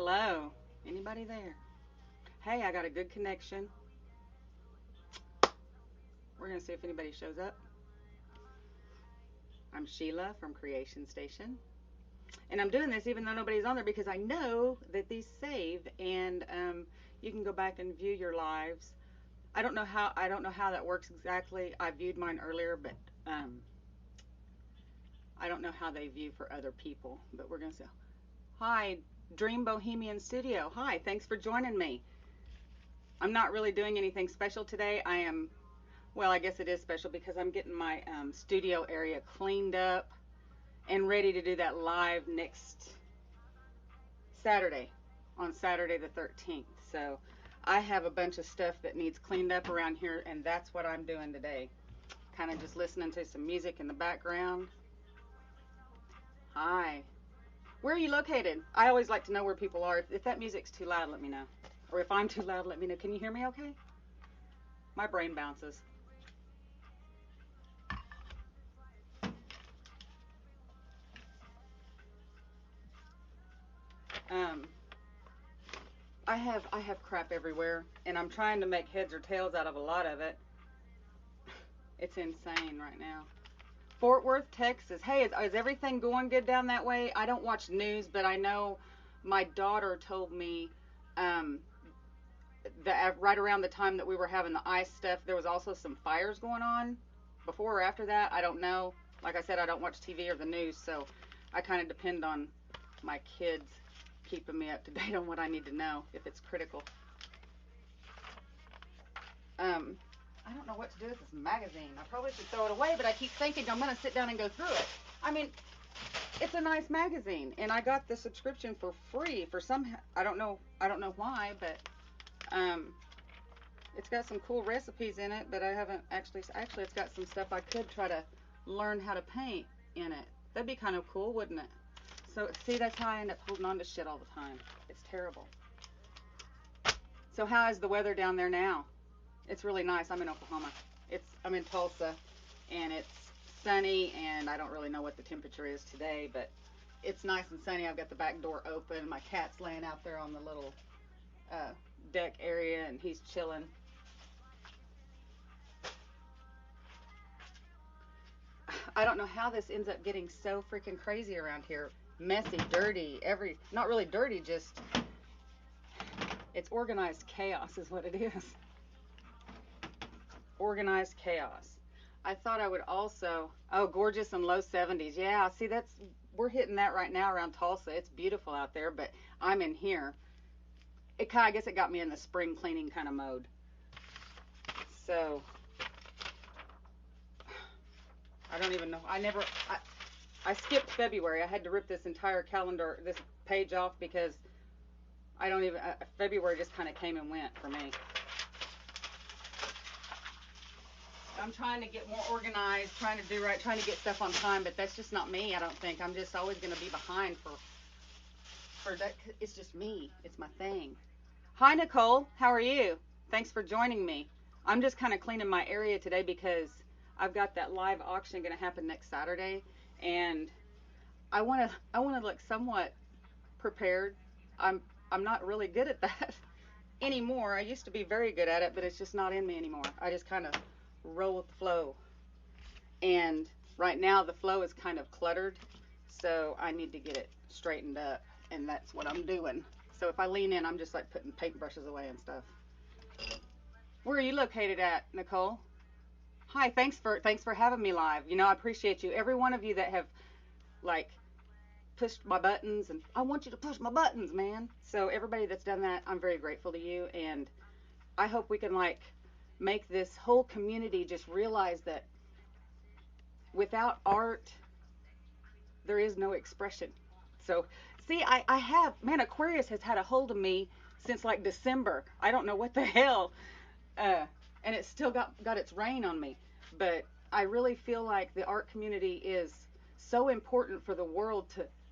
Hello? Anybody there? Hey, I got a good connection. We're going to see if anybody shows up. I'm Sheila from Creation Station. And I'm doing this even though nobody's on there because I know that these save and you can go back and view your lives. I don't know how that works exactly. I viewed mine earlier, but I don't know how they view for other people. But we're going to say, hi, Dream Bohemian Studio. Hi, thanks for joining me. I'm not really doing anything special today. Well, I guess it is special because I'm getting my studio area cleaned up and ready to do that live next Saturday, on Saturday the 13th. So I have a bunch of stuff that needs cleaned up around here, and that's what I'm doing today. Kind of just listening to some music in the background. Hi. Where are you located? I always like to know where people are. If that music's too loud, let me know. Or if I'm too loud, let me know. Can you hear me okay? My brain bounces. Um, I have crap everywhere, and I'm trying to make heads or tails out of a lot of it. It's insane right now. Fort Worth, Texas. Hey, is everything going good down that way? I don't watch news, but I know my daughter told me um, that right around the time that we were having the ice stuff, there was also some fires going on. Before or after that, I don't know. Like I said, I don't watch TV or the news, so I kind of depend on my kids keeping me up to date on what I need to know if it's critical. Um, I don't know what to do with this magazine. I probably should throw it away, but I keep thinking I'm going to sit down and go through it. I mean, it's a nice magazine, and I got the subscription for free for some. I don't know why, but um, it's got some cool recipes in it. But I haven't actually it's got some stuff I could try to learn how to paint in it. That'd be kind of cool, wouldn't it? So see, that's how I end up holding on to shit all the time. It's terrible. So how is the weather down there now? It's really nice. I'm in Oklahoma. I'm in Tulsa, and it's sunny, and I don't really know what the temperature is today, but it's nice and sunny. I've got the back door open. My cat's laying out there on the little uh, deck area, and he's chilling. I don't know how this ends up getting so freaking crazy around here. Messy, dirty, not really dirty, just it's organized chaos is what it is. Organized chaos. I thought I would also, oh, gorgeous and low 70s. Yeah, see, we're hitting that right now around Tulsa. It's beautiful out there, but I'm in here. I guess it got me in the spring cleaning kind of mode. So, I don't even know. I skipped February. I had to rip this entire this page off because February just kind of came and went for me. I'm trying to get more organized, trying to do right, trying to get stuff on time, but that's just not me, I don't think. I'm just always going to be behind for that. It's just me. It's my thing. Hi, Nicole. How are you? Thanks for joining me. I'm just kind of cleaning my area today because I've got that live auction going to happen next Saturday, and I want to look somewhat prepared. I'm not really good at that anymore. I used to be very good at it, but it's just not in me anymore. I just kind of roll with the flow. And right now the flow is kind of cluttered, so I need to get it straightened up, and that's what I'm doing. So if I lean in, I'm just like putting paintbrushes away and stuff. Where are you located at, Nicole? Hi, thanks for having me live. I appreciate you. Every one of you that have like pushed my buttons, and I want you to push my buttons, man. So everybody that's done that, I'm very grateful to you, and I hope we can like make this whole community just realize that without art there is no expression. So, see, I have, man, Aquarius has had a hold of me since like December. I don't know what the hell. Uh, and it's still got its reign on me. But I really feel like the art community is so important for the world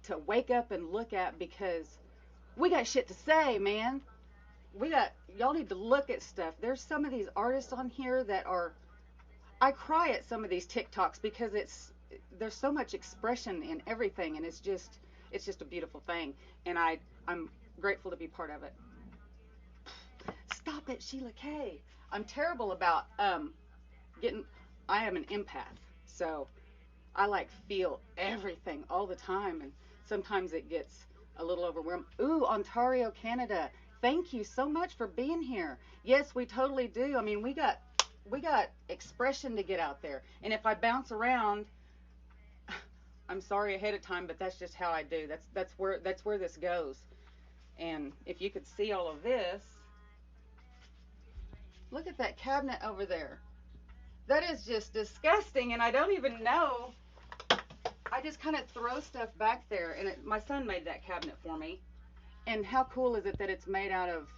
to wake up and look at because we got shit to say, man. Y'all need to look at stuff. There's some of these artists on here that are, I cry at some of these TikToks because there's so much expression in everything, and it's just a beautiful thing. And I'm grateful to be part of it. Stop it, Sheila K. I'm terrible about getting. I am an empath, so I like feel everything all the time, and sometimes it gets a little overwhelmed. Ooh, Ontario, Canada. Thank you so much for being here. Yes, we totally do. I mean, we got expression to get out there. And if I bounce around, I'm sorry ahead of time, but that's just how I do. That's where this goes. And if you could see all of this, look at that cabinet over there. That is just disgusting, and I don't even know. I just kind of throw stuff back there, and my son made that cabinet for me. And how cool is it that it's made out of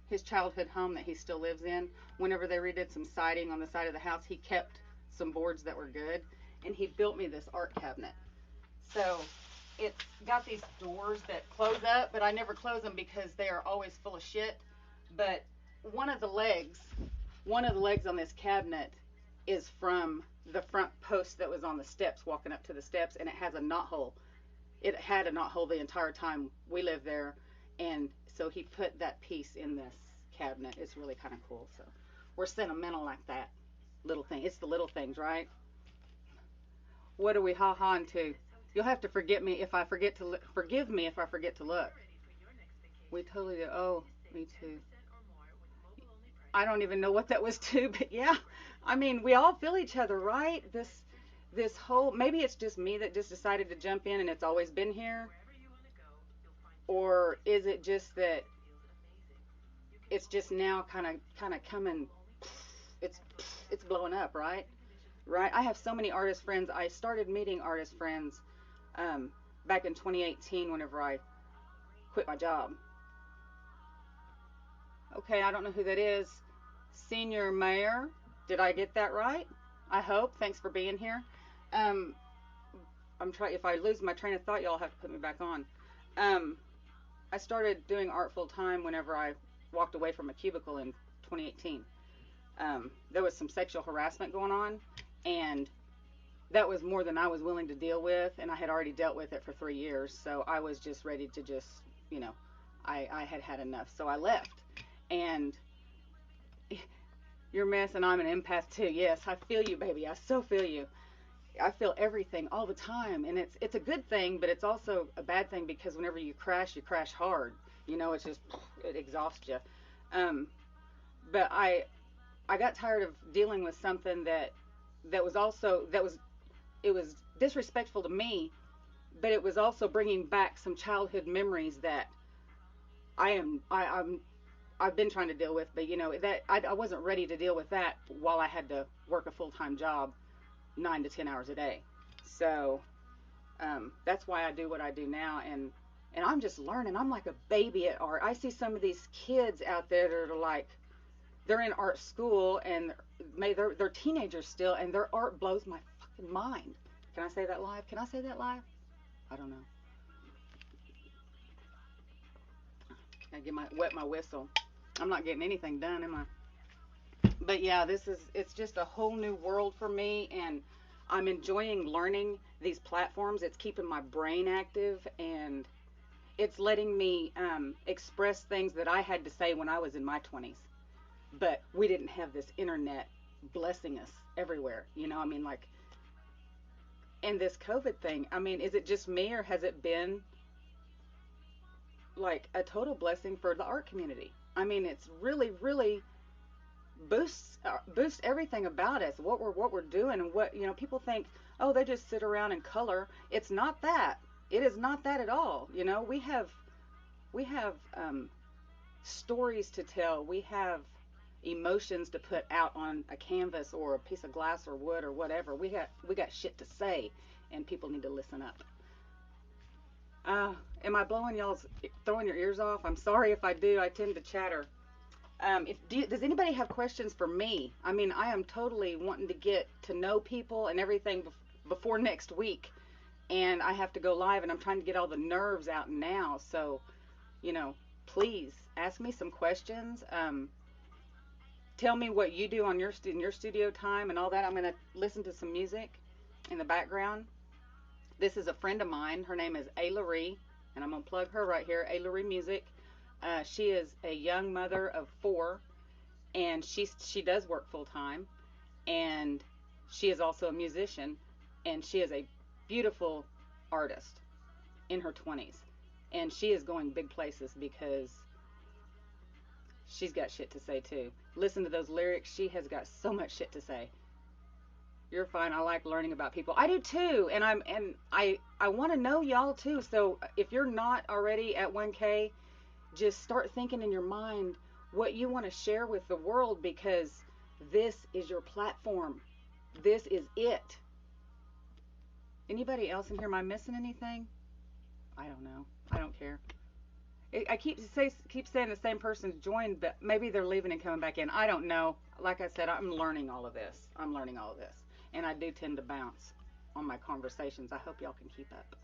his childhood home that he still lives in? Whenever they redid some siding on the side of the house, he kept some boards that were good, and he built me this art cabinet. So it's got these doors that close up, but I never close them because they are always full of shit. But one of the legs, one of the legs on this cabinet is from the front post that was on the steps, walking up to the steps, and it has a knot hole. It had a knot hole the entire time we lived there, and so he put that piece in this cabinet. It's really kind of cool. So we're sentimental like that. Little thing. It's the little things, right? What are we ha-ha into? You'll have to forgive me if I forget to forgive me if I forget to look. We totally do. Oh, me too. I don't even know what that was too, but yeah. I mean, we all feel each other, right? This whole, maybe it's just me that just decided to jump in and it's always been here, or is it just that it's just now kind of coming, it's blowing up, right? Right? I have so many artist friends. I started meeting artist friends um, back in 2018 whenever I quit my job. Okay, I don't know who that is. Senior Mayor, did I get that right? I hope. Thanks for being here. Um, I'm trying. If I lose my train of thought, y'all have to put me back on. Um, I started doing art full time whenever I walked away from a cubicle in 2018. There was some sexual harassment going on, and that was more than I was willing to deal with, and I had already dealt with it for 3 years, so I was just ready to just, you know, I had had enough, so I left. And you're a mess, and I'm an empath too. Yes, I feel you, baby. I so feel you. I feel everything all the time, and it's a good thing, but it's also a bad thing because whenever you crash hard. You know, it's just it exhausts you. Um, but I got tired of dealing with something that was also that was it was disrespectful to me, but it was also bringing back some childhood memories that I'm I've been trying to deal with, but you know that I wasn't ready to deal with that while I had to work a full-time job 9 to 10 hours a day. So that's why I do what I do now, and I'm just learning. I'm like a baby at art. I see some of these kids out there that are like they're in art school and they're teenagers still, and their art blows my fucking mind. Can I say that live? Can I say that live? I don't know. I get my wet my whistle. I'm not getting anything done, am I? But yeah, it's just a whole new world for me, and I'm enjoying learning these platforms. It's keeping my brain active, and it's letting me express things that I had to say when I was in my 20s. But we didn't have this internet blessing us everywhere. You know, I mean, like, and this COVID thing, I mean, is it just me or has it been like a total blessing for the art community? I mean, it's really, really boosts everything about us, what we're doing, and what people think. Oh, they just sit around and color. It's not that. It is not that at all. You know, we have stories to tell. We have emotions to put out on a canvas or a piece of glass or wood or whatever. We got shit to say, and people need to listen up. Am I blowing y'all's throwing your ears off? I'm sorry if I do. I tend to chatter. Does anybody have questions for me? I mean, I am totally wanting to get to know people and everything before next week, and I have to go live, and I'm trying to get all the nerves out now. So, you know, please ask me some questions. Tell me what you do on in your studio time and all that. I'm gonna listen to some music in the background. This is a friend of mine. Her name is Ayla Ree, and I'm going to plug her right here, Ailery Music. She is a young mother of 4, and she does work full time, and she is also a musician, and she is a beautiful artist in her 20s, and she is going big places because she's got shit to say too. Listen to those lyrics. She has got so much shit to say. You're fine. I like learning about people. I do too, and I want to know y'all too. So if you're not already at 1K, just start thinking in your mind what you want to share with the world, because this is your platform. This is it. Anybody else in here? Am I missing anything? I don't know. I don't care. I keep saying the same person's joined, but maybe they're leaving and coming back in. I don't know. Like I said, I'm learning all of this. And I do tend to bounce on my conversations. I hope y'all can keep up.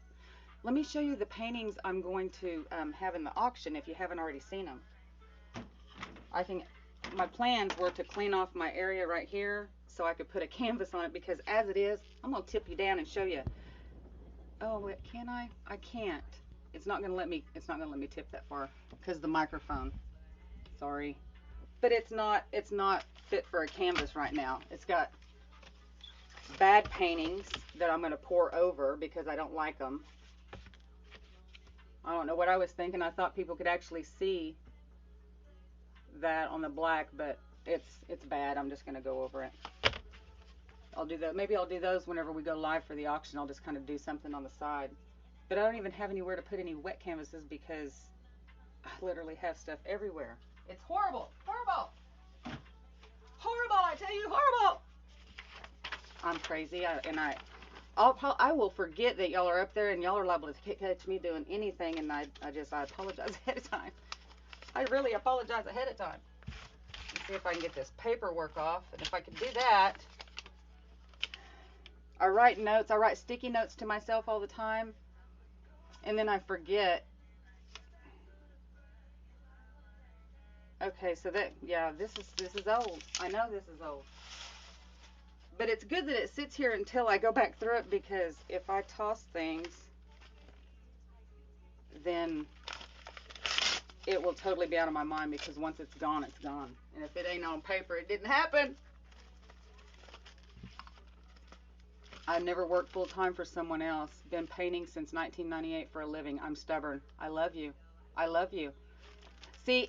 Let me show you the paintings I'm going to have in the auction if you haven't already seen them. My plans were to clean off my area right here so I could put a canvas on it, because as it is, I'm going to tip you down and show you. Oh, wait, can I? I can't. It's not going to let me tip that far because the microphone. Sorry. But it's not fit for a canvas right now. It's got bad paintings that I'm going to pour over because I don't like them. I don't know what I was thinking. I thought people could actually see that on the black, but it's bad. I'm just going to go over it. I'll do that. Maybe I'll do those whenever we go live for the auction. I'll just kind of do something on the side. But I don't even have anywhere to put any wet canvases because I literally have stuff everywhere. It's horrible. Horrible. Horrible, I tell you, horrible. I'm crazy, I will forget that y'all are up there, and y'all are liable to catch me doing anything, and I apologize ahead of time. I really apologize ahead of time. Let's see if I can get this paperwork off, and if I can do that, I write notes. I write sticky notes to myself all the time, and then I forget. Okay, so this is old. I know this is old. But it's good that it sits here until I go back through it, because if I toss things, then it will totally be out of my mind, because once it's gone, it's gone. And if it ain't on paper, it didn't happen. I've never worked full time for someone else. Been painting since 1998 for a living. I'm stubborn. I love you. I love you. See,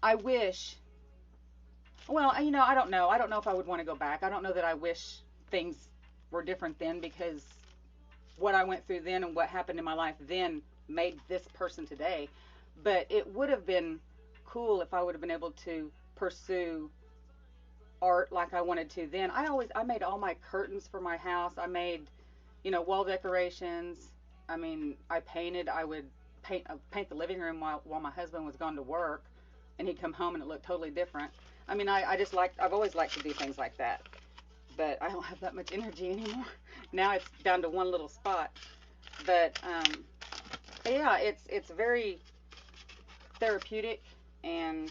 I wish. Well, I don't know. I don't know if I would want to go back. I don't know that I wish things were different then, because what I went through then and what happened in my life then made this person today. But it would have been cool if I would have been able to pursue art like I wanted to then. I made all my curtains for my house. I made, wall decorations. I mean, I would paint the living room while my husband was gone to work, and he'd come home and it looked totally different. I mean, I've always liked to do things like that, but I don't have that much energy anymore. Now it's down to one little spot. But yeah, it's very therapeutic, and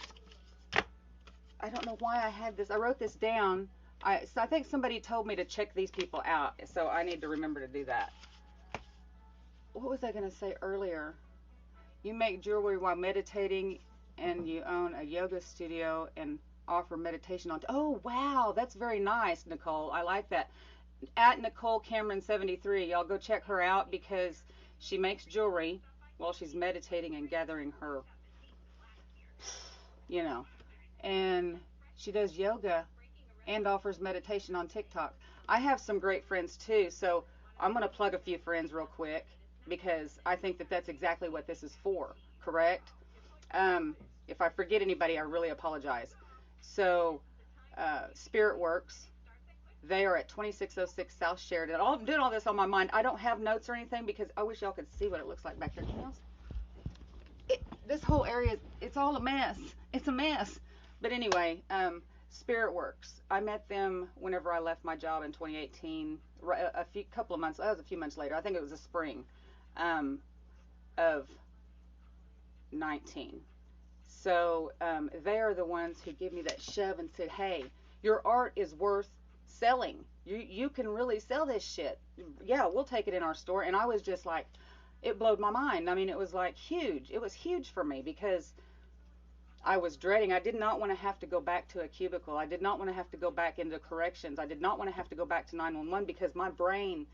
I don't know why I had this. I wrote this down. So I think somebody told me to check these people out, so I need to remember to do that. What was I going to say earlier? You make jewelry while meditating, and you own a yoga studio and offer meditation on. Oh, wow, that's very nice, Nicole. I like that. At Nicole Cameron 73, y'all go check her out, because she makes jewelry while she's meditating and gathering her, and she does yoga and offers meditation on TikTok. I have some great friends too, so I'm going to plug a few friends real quick, because I think that that's exactly what this is for, correct? If I forget anybody, I really apologize. So, Spirit Works, they are at 2606 South Sheridan. I'm doing all this on my mind. I don't have notes or anything, because I wish y'all could see what it looks like back there. Can y'all? This whole area, it's all a mess. It's a mess. But anyway, Spirit Works. I met them whenever I left my job in 2018. That was a few months later. I think it was the spring of 19. So they are the ones who give me that shove and said, "Hey, your art is worth selling. You can really sell this shit. Yeah, we'll take it in our store." And I was just like, it blowed my mind. I mean, it was like huge. It was huge for me because I was dreading. I did not want to have to go back to a cubicle. I did not want to have to go back into corrections. I did not want to have to go back to 911 because my brain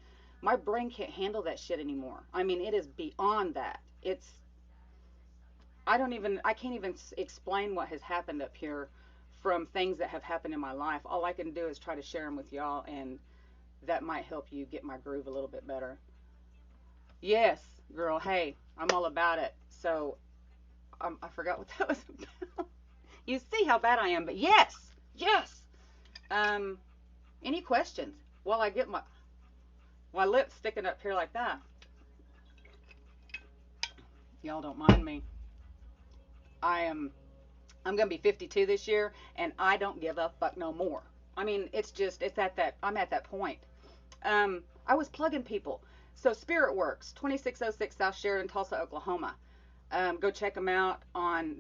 can't handle that shit anymore. I mean, it is beyond that. I can't even explain what has happened up here from things that have happened in my life. All I can do is try to share them with y'all, and that might help you get my groove a little bit better. Yes, girl. Hey, I'm all about it. So I forgot what that was about. You see how bad I am, but yes, yes. Um, any questions while I get my lips sticking up here like that? Y'all don't mind me. I am. I'm gonna be 52 this year, and I don't give a fuck no more. I mean, it's at that. I'm at that point. I was plugging people. So Spirit Works, 2606 South Sheridan, Tulsa, Oklahoma. Go check them out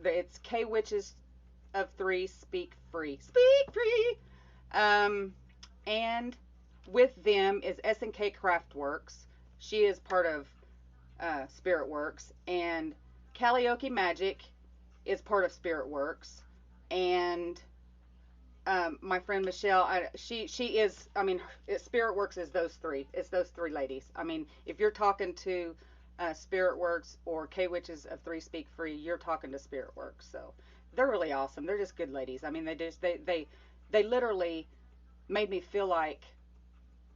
it's K Witches of Three Speak Free. Speak Free. Um, and with them is S&K Craftworks. She is part of Spirit Works, and Karaoke Magic is part of Spirit Works, and my friend Michelle, she is. I mean, Spirit Works is those three. It's those three ladies. I mean, if you're talking to Spirit Works or K Witches of Three Speak Free, you're talking to Spirit Works. So they're really awesome. They're just good ladies. I mean, they literally made me feel like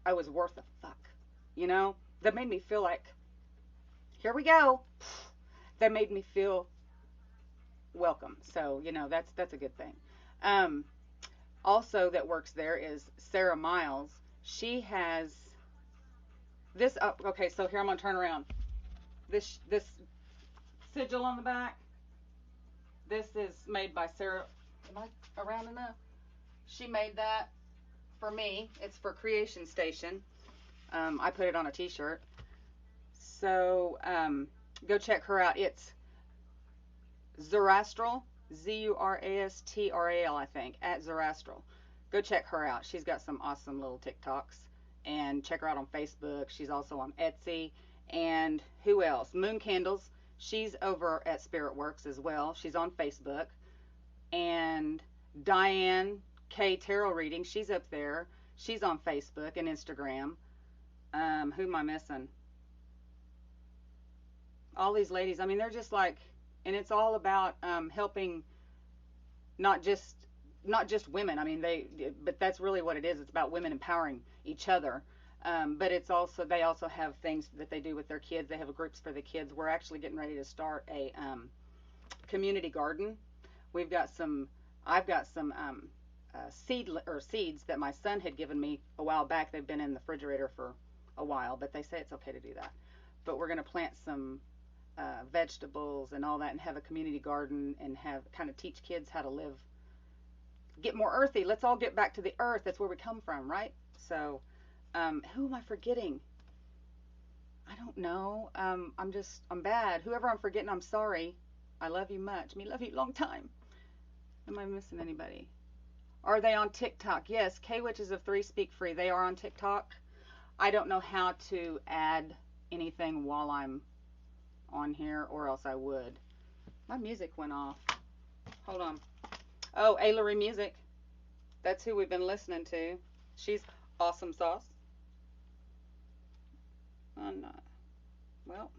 I was worth a fuck. You know, that made me feel like, here we go. That made me feel welcome. So that's a good thing. Um, Also, that works there is Sarah Miles. She has this. Oh, okay, so here I'm gonna turn around. This sigil on the back. This is made by Sarah. Am I around enough? She made that for me. It's for Creation Station. I put it on a T-shirt. So go check her out. It's Zurastral, Zurastral, I think, at Zurastral. Go check her out. She's got some awesome little TikToks. And check her out on Facebook. She's also on Etsy. And who else? Moon Candles. She's over at Spirit Works as well. She's on Facebook. And Diane K. Tarot Reading. She's up there. She's on Facebook and Instagram. Who am I missing? All these ladies. I mean, they're just like, and it's all about helping not just women. I mean, but that's really what it is. It's about women empowering each other. But they also have things that they do with their kids. They have groups for the kids. We're actually getting ready to start a community garden. I've got some seeds that my son had given me a while back. They've been in the refrigerator for a while, but they say it's okay to do that. But we're going to plant some vegetables and all that, and have a community garden, and have kind of teach kids how to live, get more earthy. Let's all get back to the earth. That's where we come from, right? So, who am I forgetting? I don't know. I'm bad. Whoever I'm forgetting, I'm sorry. I love you much. Me love you long time. Am I missing anybody? Are they on TikTok? Yes, K Witches of Three Speak Free. They are on TikTok. I don't know how to add anything while I'm on here, or else I would. My music went off. Hold on. Oh, Ailery Music. That's who we've been listening to. She's awesome sauce. I'm not. Well,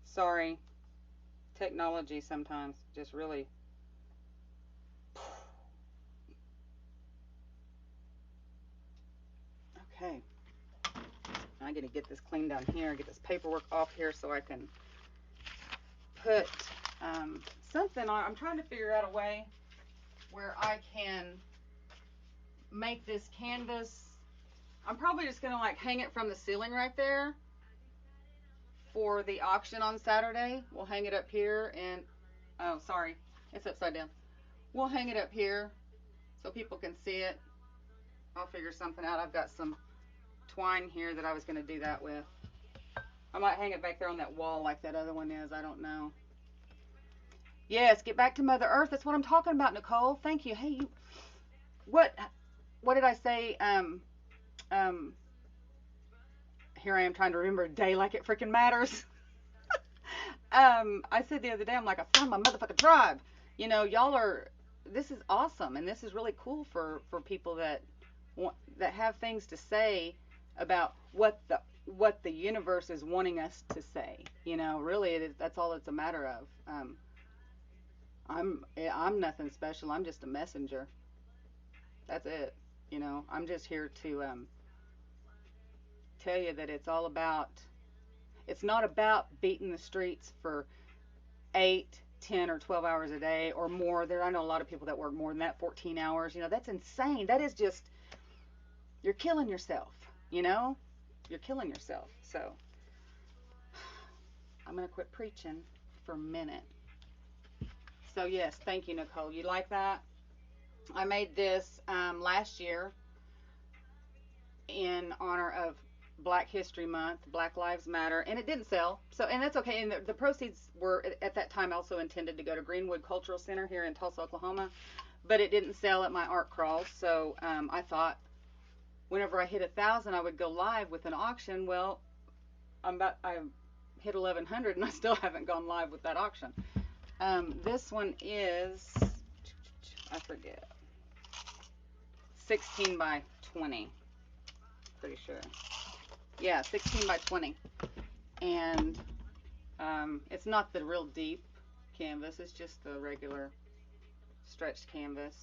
sorry. Technology sometimes just really. Okay. I gotta get this clean down here, get this paperwork off here so I can put something on. I'm trying to figure out a way where I can make this canvas. I'm probably just gonna like hang it from the ceiling right there for the auction on Saturday. We'll hang it up here, and oh, sorry, it's upside down. We'll hang it up here so people can see it. I'll figure something out. I've got some twine here that I was gonna do that with. I might hang it back there on that wall like that other one is. I don't know. Yes, get back to Mother Earth. That's what I'm talking about, Nicole. Thank you. Hey, you. What? What did I say? Um. here I am trying to remember a day like it freaking matters. I said the other day, I'm like, I found my motherfucking tribe. You know, y'all are. This is awesome, and this is really cool for people that that have things to say about what the universe is wanting us to say. You know, really, that's all it's a matter of. I'm nothing special. I'm just a messenger. That's it. You know, I'm just here to tell you that it's all about. It's not about beating the streets for 8, 10, or 12 hours a day or more. I know a lot of people that work more than that, 14 hours. You know, that's insane. That is just, you're killing yourself. You know, you're killing yourself. So I'm gonna quit preaching for a minute. So yes, thank you, Nicole. You like that? I made this last year in honor of Black History Month, Black Lives Matter, and it didn't sell. So, and that's okay. And the proceeds were at that time also intended to go to Greenwood Cultural Center here in Tulsa, Oklahoma, but it didn't sell at my art crawl. So I thought whenever I hit 1,000, I would go live with an auction. Well, I hit 1,100, and I still haven't gone live with that auction. This one is, I forget, 16 by 20. Pretty sure. Yeah, 16 by 20. And it's not the real deep canvas, it's just the regular stretched canvas.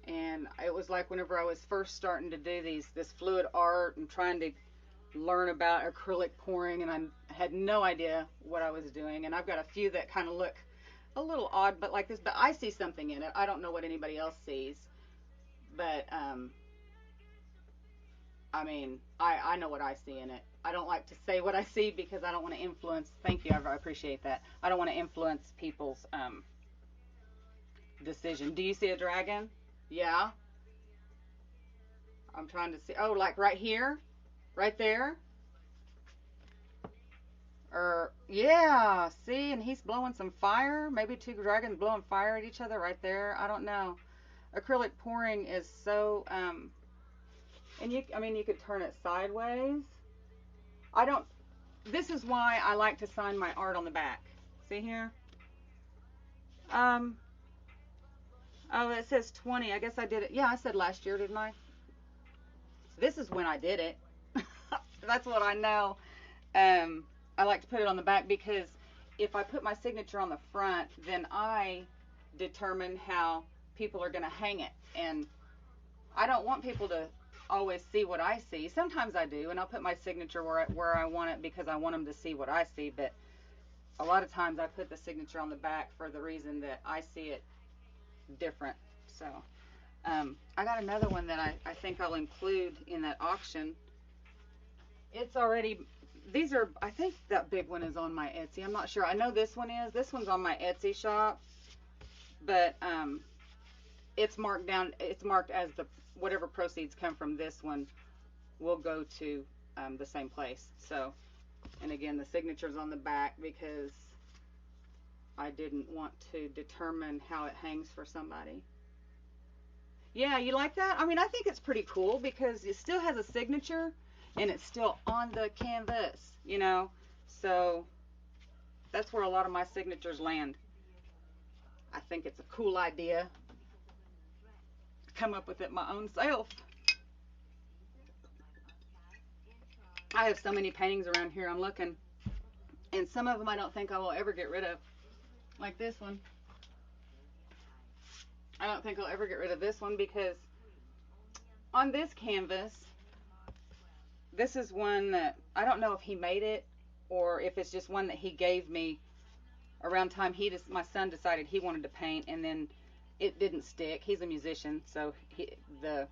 And it was like whenever I was first starting to do this fluid art and trying to learn about acrylic pouring, and I had no idea what I was doing. And I've got a few that kind of look a little odd, but like this, but I see something in it. I don't know what anybody else sees, but I mean, I know what I see in it. I don't like to say what I see because I don't want to influence. Thank you, I appreciate that. I don't want to influence people's decision. Do you see a dragon? Yeah. I'm trying to see. Oh, like right here, right there, or yeah. See, and he's blowing some fire. Maybe two dragons blowing fire at each other right there. I don't know. Acrylic pouring is so and I mean, you could turn it sideways. I don't. This is why I like to sign my art on the back. See here? Um. Oh, it says 20. I guess I did it. Yeah, I said last year, didn't I? This is when I did it. That's what I know. I like to put it on the back because if I put my signature on the front, then I determine how people are going to hang it. And I don't want people to always see what I see. Sometimes I do, and I'll put my signature where I want it because I want them to see what I see. But a lot of times I put the signature on the back for the reason that I see it different. So I got another one that I think I'll include in that auction. It's already, these are, I think that big one is on my Etsy. I'm not sure. I know this one is. This one's on my Etsy shop, but it's marked down. It's marked as the whatever proceeds come from this one will go to the same place. So, and again, the signature's on the back because I didn't want to determine how it hangs for somebody. Yeah, you like that? I mean, I think it's pretty cool because it still has a signature and it's still on the canvas, you know? So that's where a lot of my signatures land. I think it's a cool idea. Come up with it my own self. I have so many paintings around here I'm looking. And some of them I don't think I will ever get rid of. Like this one. I don't think I'll ever get rid of this one because on this canvas, this is one that I don't know if he made it or if it's just one that he gave me around time my son decided he wanted to paint, and then it didn't stick. He's a musician, so the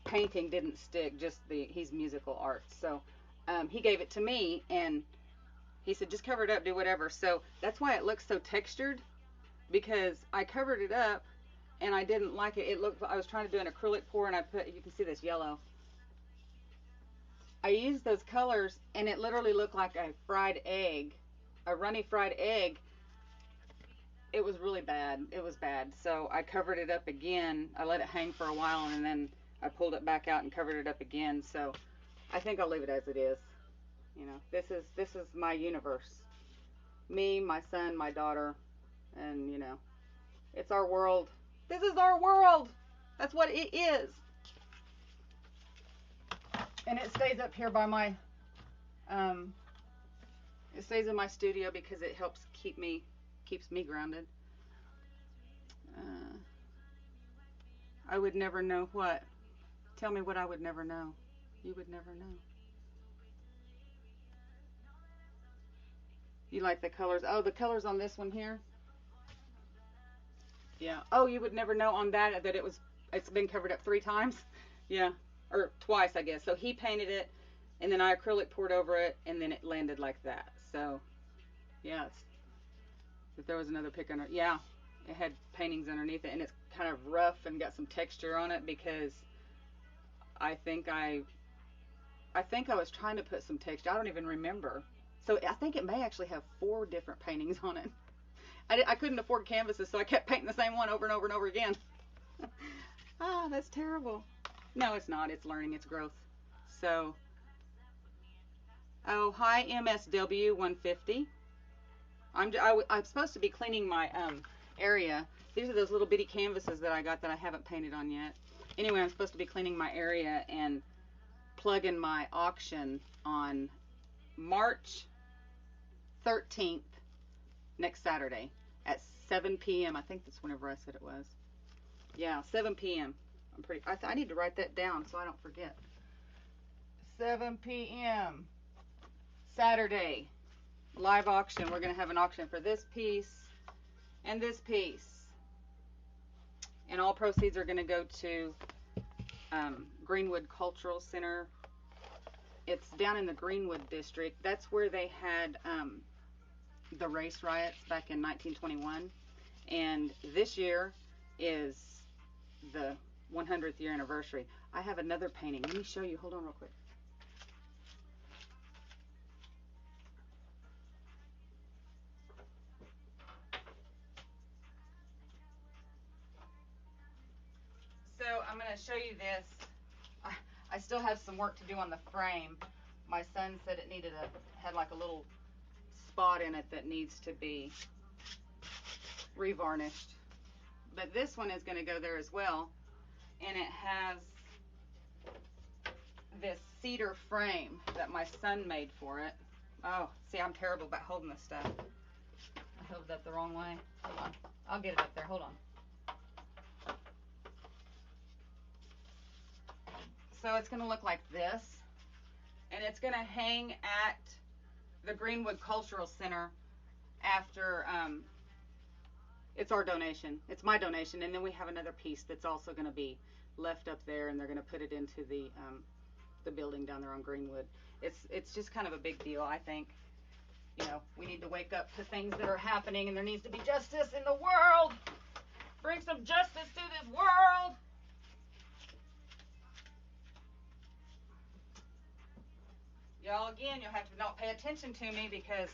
painting didn't stick. Just he's musical arts, so he gave it to me, and he said just cover it up, do whatever. So that's why it looks so textured because I covered it up and I didn't like it. I was trying to do an acrylic pour, and you can see this yellow. I used those colors, and it literally looked like a fried egg, a runny fried egg. It was really bad. It was bad. So I covered it up again. I let it hang for a while, and then I pulled it back out and covered it up again. So I think I'll leave it as it is. You know, this is my universe. Me, my son, my daughter, and you know, it's our world. This is our world. That's what it is. And it stays up here by my um it stays in my studio because it helps keeps me grounded. Uh, I would never know what. Tell me what I would never know. You would never know. You like the colors? Oh, the colors on this one here? Yeah. Oh, you would never know on that it's been covered up 3 times? Yeah. Or twice, I guess. So he painted it and then I acrylic poured over it and then it landed like that. So, yeah, if there was another pic under, yeah, it had paintings underneath it and it's kind of rough and got some texture on it because I think I I think I was trying to put some texture. I don't even remember. So I think it may actually have 4 different paintings on it. I couldn't afford canvases, so I kept painting the same one over and over and over again. Ah, that's terrible. No, it's not. It's learning. It's growth. So, oh, hi MSW 150. I'm supposed to be cleaning my area. These are those little bitty canvases that I got that I haven't painted on yet. Anyway, I'm supposed to be cleaning my area and plugging my auction on March 13th, next Saturday at 7 p.m. I think that's whenever I said it was. Yeah, 7 p.m. I need to write that down so I don't forget. 7 p.m. Saturday, live auction. We're going to have an auction for this piece and this piece. And all proceeds are going to go to Greenwood Cultural Center. It's down in the Greenwood district. That's where they had the race riots back in 1921. And this year is the 100th year anniversary. I have another painting. Let me show you. Hold on real quick. So I'm going to show you this. I still have some work to do on the frame. My son said it had like a little spot in it that needs to be revarnished. But this one is going to go there as well. And it has this cedar frame that my son made for it. Oh, see, I'm terrible about holding this stuff. I held it up the wrong way. Hold on. I'll get it up there. Hold on. So it's going to look like this. And it's going to hang at the Greenwood Cultural Center after it's our donation. It's my donation. And then we have another piece that's also going to be left up there, and they're going to put it into the building down there on Greenwood. It's just kind of a big deal, I think. You know, we need to wake up to things that are happening, and there needs to be justice in the world. Bring some justice to this world. Y'all, again, you'll have to not pay attention to me because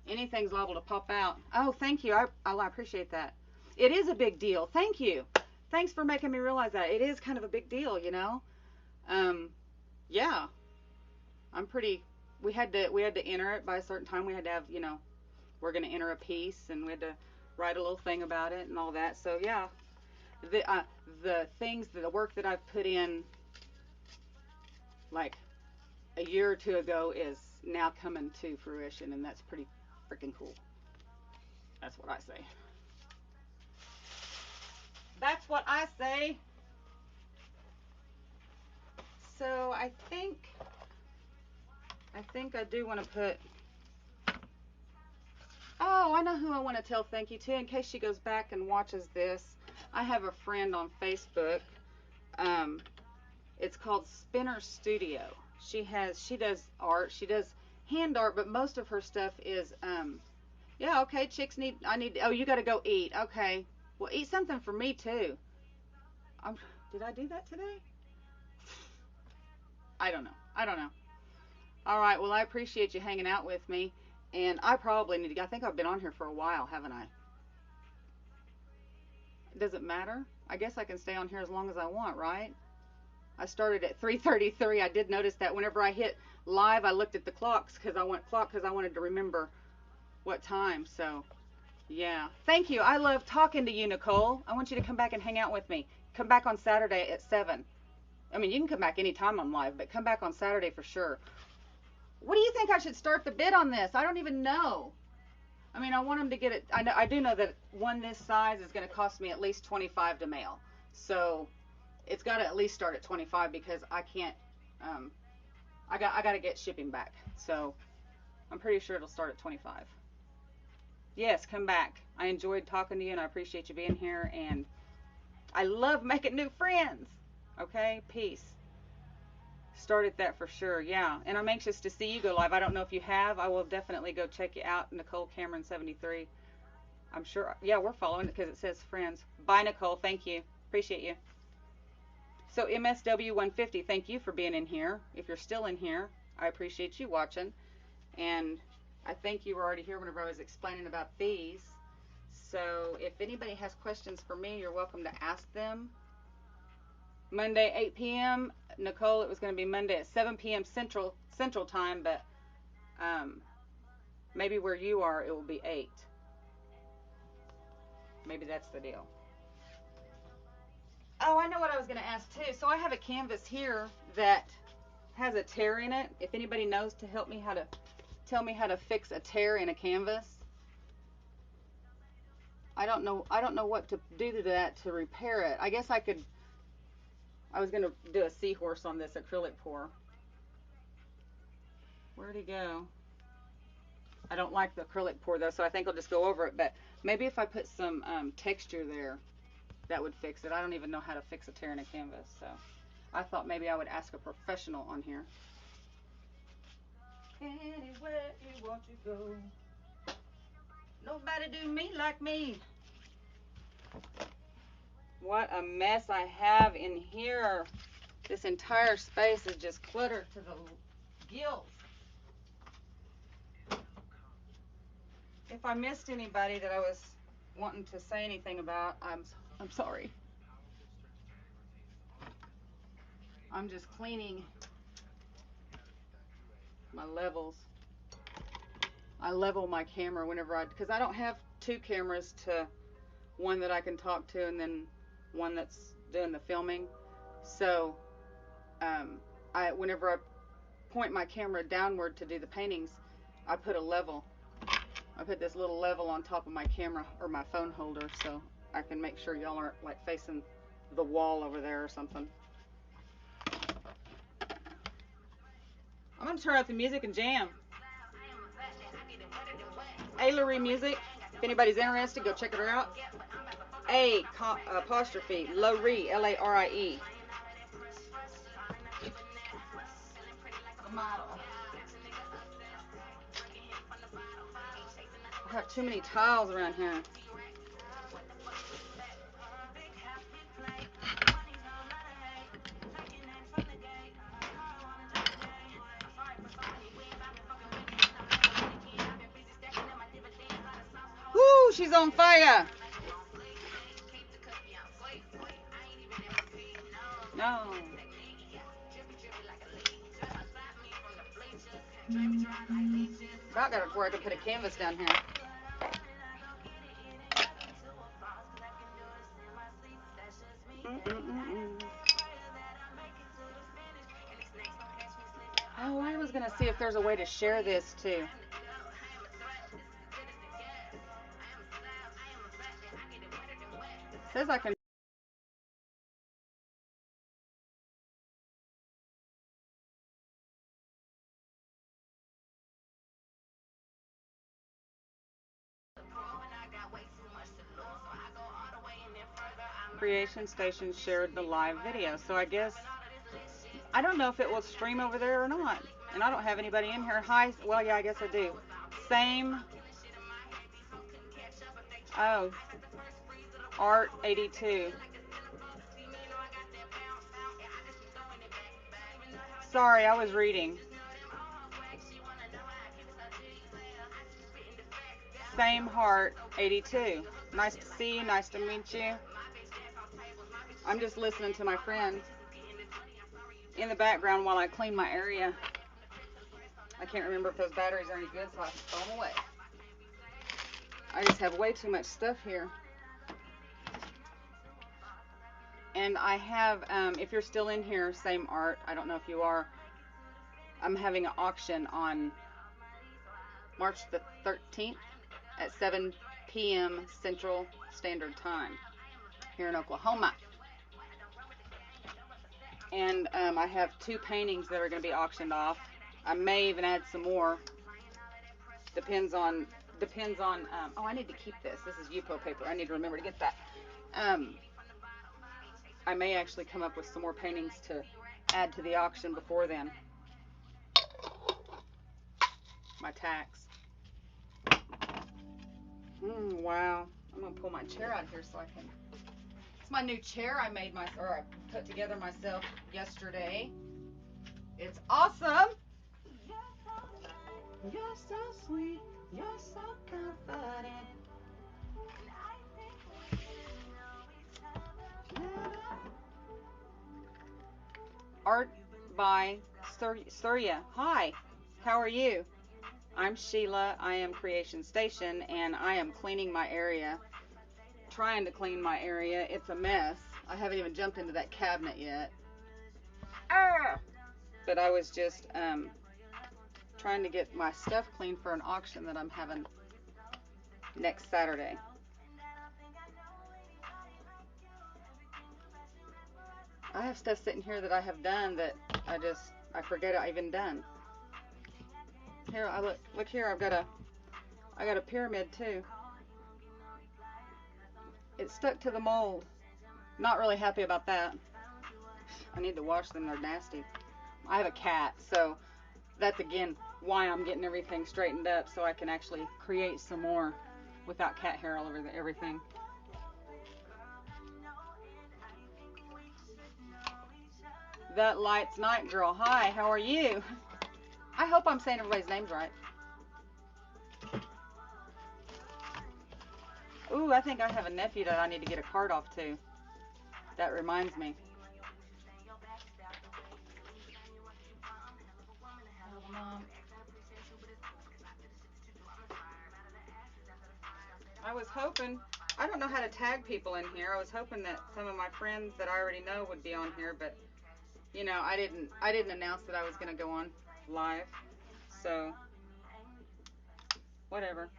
anything's liable to pop out. Oh, thank you. I appreciate that. It is a big deal. Thank you. Thanks for making me realize that. It is kind of a big deal, you know. Yeah. I'm pretty. We had to enter it by a certain time. We had to have, you know, we're going to enter a piece, and we had to write a little thing about it and all that. So yeah, the work that I've put in like a year or two ago is now coming to fruition, and that's pretty freaking cool. That's what I say. That's what I say. So I think I do want to put. Oh, I know who I want to tell thank you to in case she goes back and watches this. I have a friend on Facebook. Um, it's called Spinner Studio. She does art. She does hand art, but most of her stuff is yeah, okay, chicks oh, you got to go eat. Okay. Well, eat something for me too. Did I do that today? I don't know. I don't know. All right. Well, I appreciate you hanging out with me, and I probably need to go. I think I've been on here for a while, haven't I? Does it matter? I guess I can stay on here as long as I want, right? I started at 3:33. I did notice that whenever I hit live, I looked at the clocks because I wanted to remember what time. So, yeah. Thank you. I love talking to you, Nicole. I want you to come back and hang out with me. Come back on Saturday at 7. I mean, you can come back anytime I'm live, but come back on Saturday for sure. What do you think I should start the bid on this? I don't even know. I mean, I want them to get it. I do know that one this size is going to cost me at least 25 to mail. So it's got to at least start at 25 because I can't. I got to get shipping back. So I'm pretty sure it'll start at 25. Yes, come back. I enjoyed talking to you, and I appreciate you being here. And I love making new friends. Okay, peace. Started that for sure, yeah. And I'm anxious to see you go live. I don't know if you have. I will definitely go check you out, Nicole Cameron 73. I'm sure. Yeah, we're following it because it says friends. Bye, Nicole. Thank you. Appreciate you. So MSW 150, thank you for being in here. If you're still in here, I appreciate you watching. And I think you were already here whenever I was explaining about these. So if anybody has questions for me, you're welcome to ask them. Monday 8 p.m. Nicole, it was going to be Monday at 7 p.m. Central Time, but maybe where you are it will be 8. Maybe that's the deal. Oh, I know what I was going to ask too. So I have a canvas here that has a tear in it. If anybody knows to help me how to tell me how to fix a tear in a canvas. I don't know what to do to that to repair it. I guess I was going to do a seahorse on this acrylic pour. Where'd he go? I don't like the acrylic pour though, so I think I'll just go over it. But maybe if I put some texture there, that would fix it. I don't even know how to fix a tear in a canvas, so I thought maybe I would ask a professional on here. Anywhere you want to go, nobody do me like me. What a mess I have in here. This entire space is just cluttered to the gills. If I missed anybody that I was wanting to say anything about, I'm sorry. I'm just cleaning my levels. I level my camera whenever because I don't have two cameras, to one that I can talk to and then one that's doing the filming. So whenever I point my camera downward to do the paintings, I put a level. I put this little level on top of my camera or my phone holder so I can make sure y'all aren't like facing the wall over there or something. I'm gonna turn up the music and jam. Ailery music. If anybody's interested, go check it out. Apostrophe Larie, Larie. I have too many tiles around here. Woo, she's on fire. No. About got it where I could put a canvas down here. Oh, I was going to see if there's a way to share this too. It says I can. Creation Station shared the live video. So I guess, I don't know if it will stream over there or not. And I don't have anybody in here. Hi, well, yeah, I guess I do. Same. Oh. Art 82. Sorry, I was reading. Same Heart 82. Nice to see you. Nice to meet you. I'm just listening to my friend. in the background while I clean my area. I can't remember if those batteries are any good, so I have to throw them away. I just have way too much stuff here. And I have, if you're still in here, same art, I don't know if you are, I'm having an auction on March the 13th at 7 p.m. Central Standard Time here in Oklahoma. And I have 2 paintings that are going to be auctioned off. I may even add some more. Depends on, oh, I need to keep this. This is Yupo paper. I need to remember to get that. I may actually come up with some more paintings to add to the auction before then. My tax. Wow. I'm going to pull my chair out here so I can. It's my new chair I put together myself yesterday. It's awesome. You're so sweet. You're so confident. Art by Surya. Hi. How are you? I'm Sheila. I am Creation Station, and I am cleaning my area. Trying to clean my area. It's a mess. I haven't even jumped into that cabinet yet. But I was just trying to get my stuff clean for an auction that I'm having next Saturday. I have stuff sitting here that I have done that I forget I even done. Here, look here. I got a pyramid too. It's stuck to the mold. Not really happy about that. I need to wash them. They're nasty. I have a cat, so that's again why I'm getting everything straightened up so I can actually create some more without cat hair all over everything. That Light's Night Girl. Hi, how are you? I hope I'm saying everybody's names right. Ooh, I think I have a nephew that I need to get a card off to. That reminds me. I was hoping, I don't know how to tag people in here. I was hoping that some of my friends that I already know would be on here, but you know, I didn't announce that I was going to go on live. So whatever.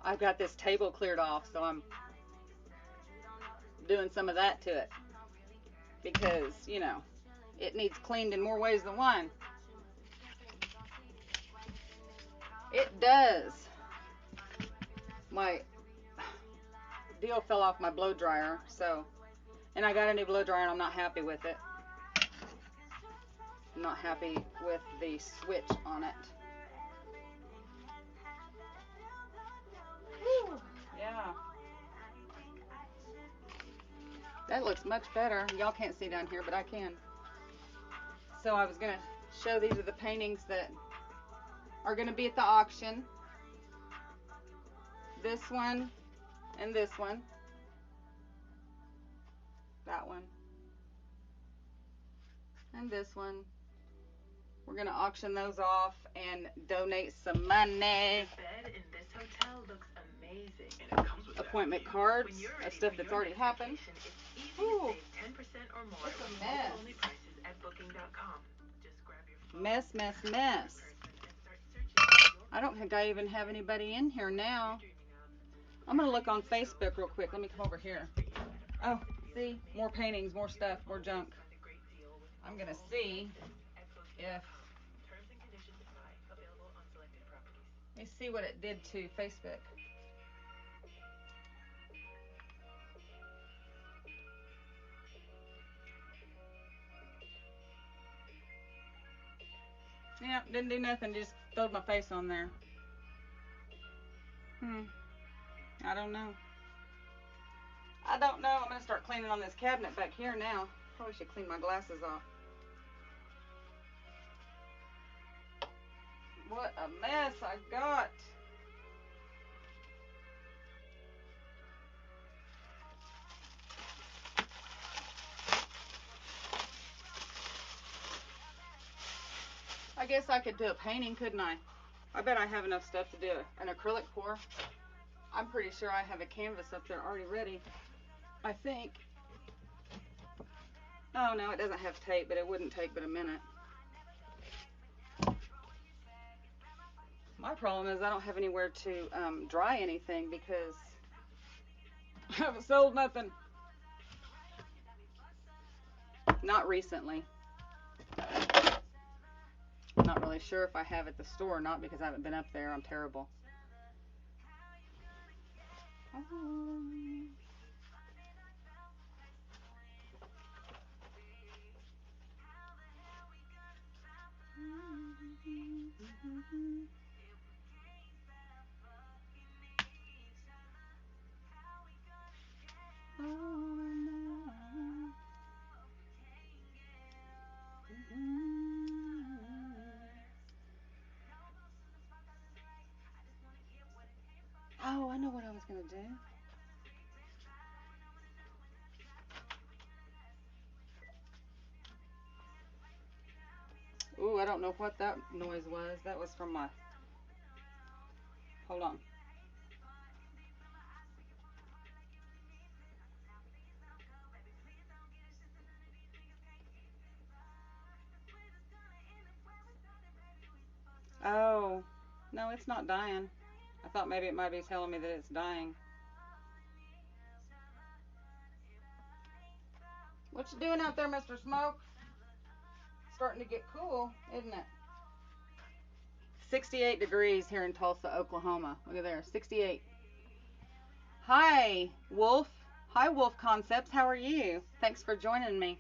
I've got this table cleared off, so I'm doing some of that to it because, you know, it needs cleaned in more ways than one. It does. My deal fell off my blow dryer, so, and I got a new blow dryer and I'm not happy with it. I'm not happy with the switch on it. Whew. Yeah. That looks much better. Y'all can't see down here, but I can. So I was going to show these are the paintings that are going to be at the auction. This one and this one. That one. And this one. We're going to auction those off and donate some money. The bed in this hotel looks amazing. And it comes with appointment cards of stuff that's already happened. It's easy to save 10% or more It's a with mess. only prices at booking.com. Just grab your phone, Mess. I don't think I even have anybody in here now. I'm going to look on Facebook real quick. Let me come over here. Oh, see? More paintings, more stuff, more junk. I'm going to see if... Let me see what it did to Facebook. Yeah, didn't do nothing. Just throwed my face on there. I don't know. I'm going to start cleaning on this cabinet back here now. Probably should clean my glasses off. What a mess I got. guess I could do a painting, couldn't I? I bet I have enough stuff to do an acrylic pour. I'm pretty sure I have a canvas up there already ready. I think. Oh no, it doesn't have tape, but it wouldn't take but a minute. My problem is I don't have anywhere to dry anything because I haven't sold nothing. Not recently. I'm not really sure if I have at the store or not because I haven't been up there. I'm terrible. Oh, I know what I was going to do. Ooh, I don't know what that noise was. That was from my... Hold on. Oh, no, it's not dying. I thought maybe it might be telling me that it's dying. What you doing out there, Mr. Smoke? Starting to get cool, isn't it? 68 degrees here in Tulsa, Oklahoma. Look at there, 68. Hi, Wolf. Hi, Wolf Concepts. How are you? Thanks for joining me.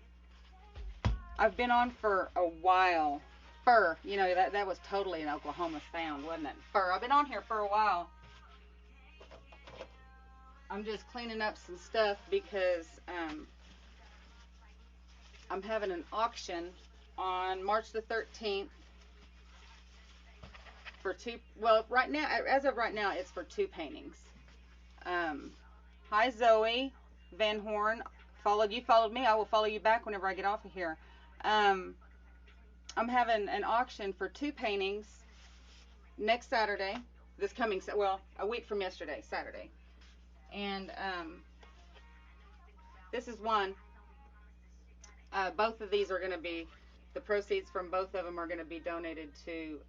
I've been on for a while. Fur, you know, that was totally an Oklahoma sound, wasn't it? Fur. I've been on here for a while. I'm just cleaning up some stuff because I'm having an auction on March the 13th for two. Well, right now, as of right now, it's for two paintings. Hi, Zoe Van Horn. You followed me. I will follow you back whenever I get off of here. I'm having an auction for two paintings next Saturday. This coming, well, a week from yesterday, Saturday. And this is one. Both of these are going to be, the proceeds from both of them are going to be donated to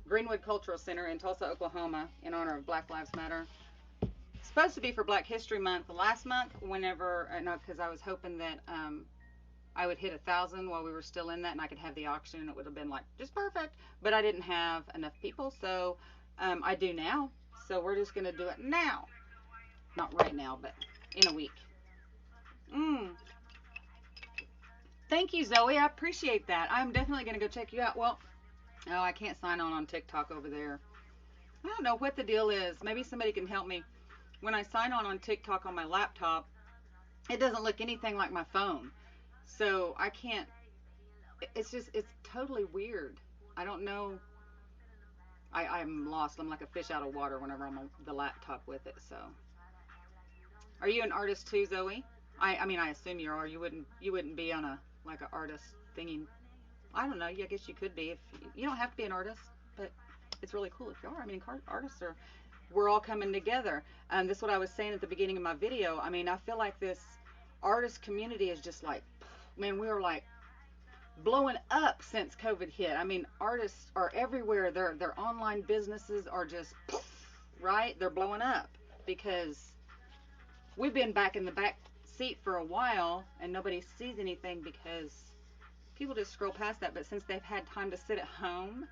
Greenwood Cultural Center in Tulsa, Oklahoma, in honor of Black Lives Matter. It's supposed to be for Black History Month last month, whenever, because I was hoping that I would hit 1,000 while we were still in that, and I could have the auction, and it would have been like just perfect. But I didn't have enough people, so I do now. So we're just gonna do it now, not right now, but in a week. Thank you, Zoe. I appreciate that. I'm definitely gonna go check you out. Well, oh, I can't sign on TikTok over there. I don't know what the deal is. Maybe somebody can help me. When I sign on TikTok on my laptop, it doesn't look anything like my phone. So I can't, it's totally weird. I don't know. I'm lost. I'm like a fish out of water whenever I'm on the laptop with it. So, are you an artist too, Zoe? I mean, I assume you are. You wouldn't be on a like an artist thingy. I don't know. I guess you could be if you don't have to be an artist, but it's really cool if you are. I mean, artists are. We're all coming together. This is what I was saying at the beginning of my video. I mean, I feel like this artist community is just like, man, we are like blowing up since COVID hit. I mean, artists are everywhere. Their online businesses are just right. They're blowing up because we've been back in the back seat for a while and nobody sees anything because people just scroll past that. But since they've had time to sit at home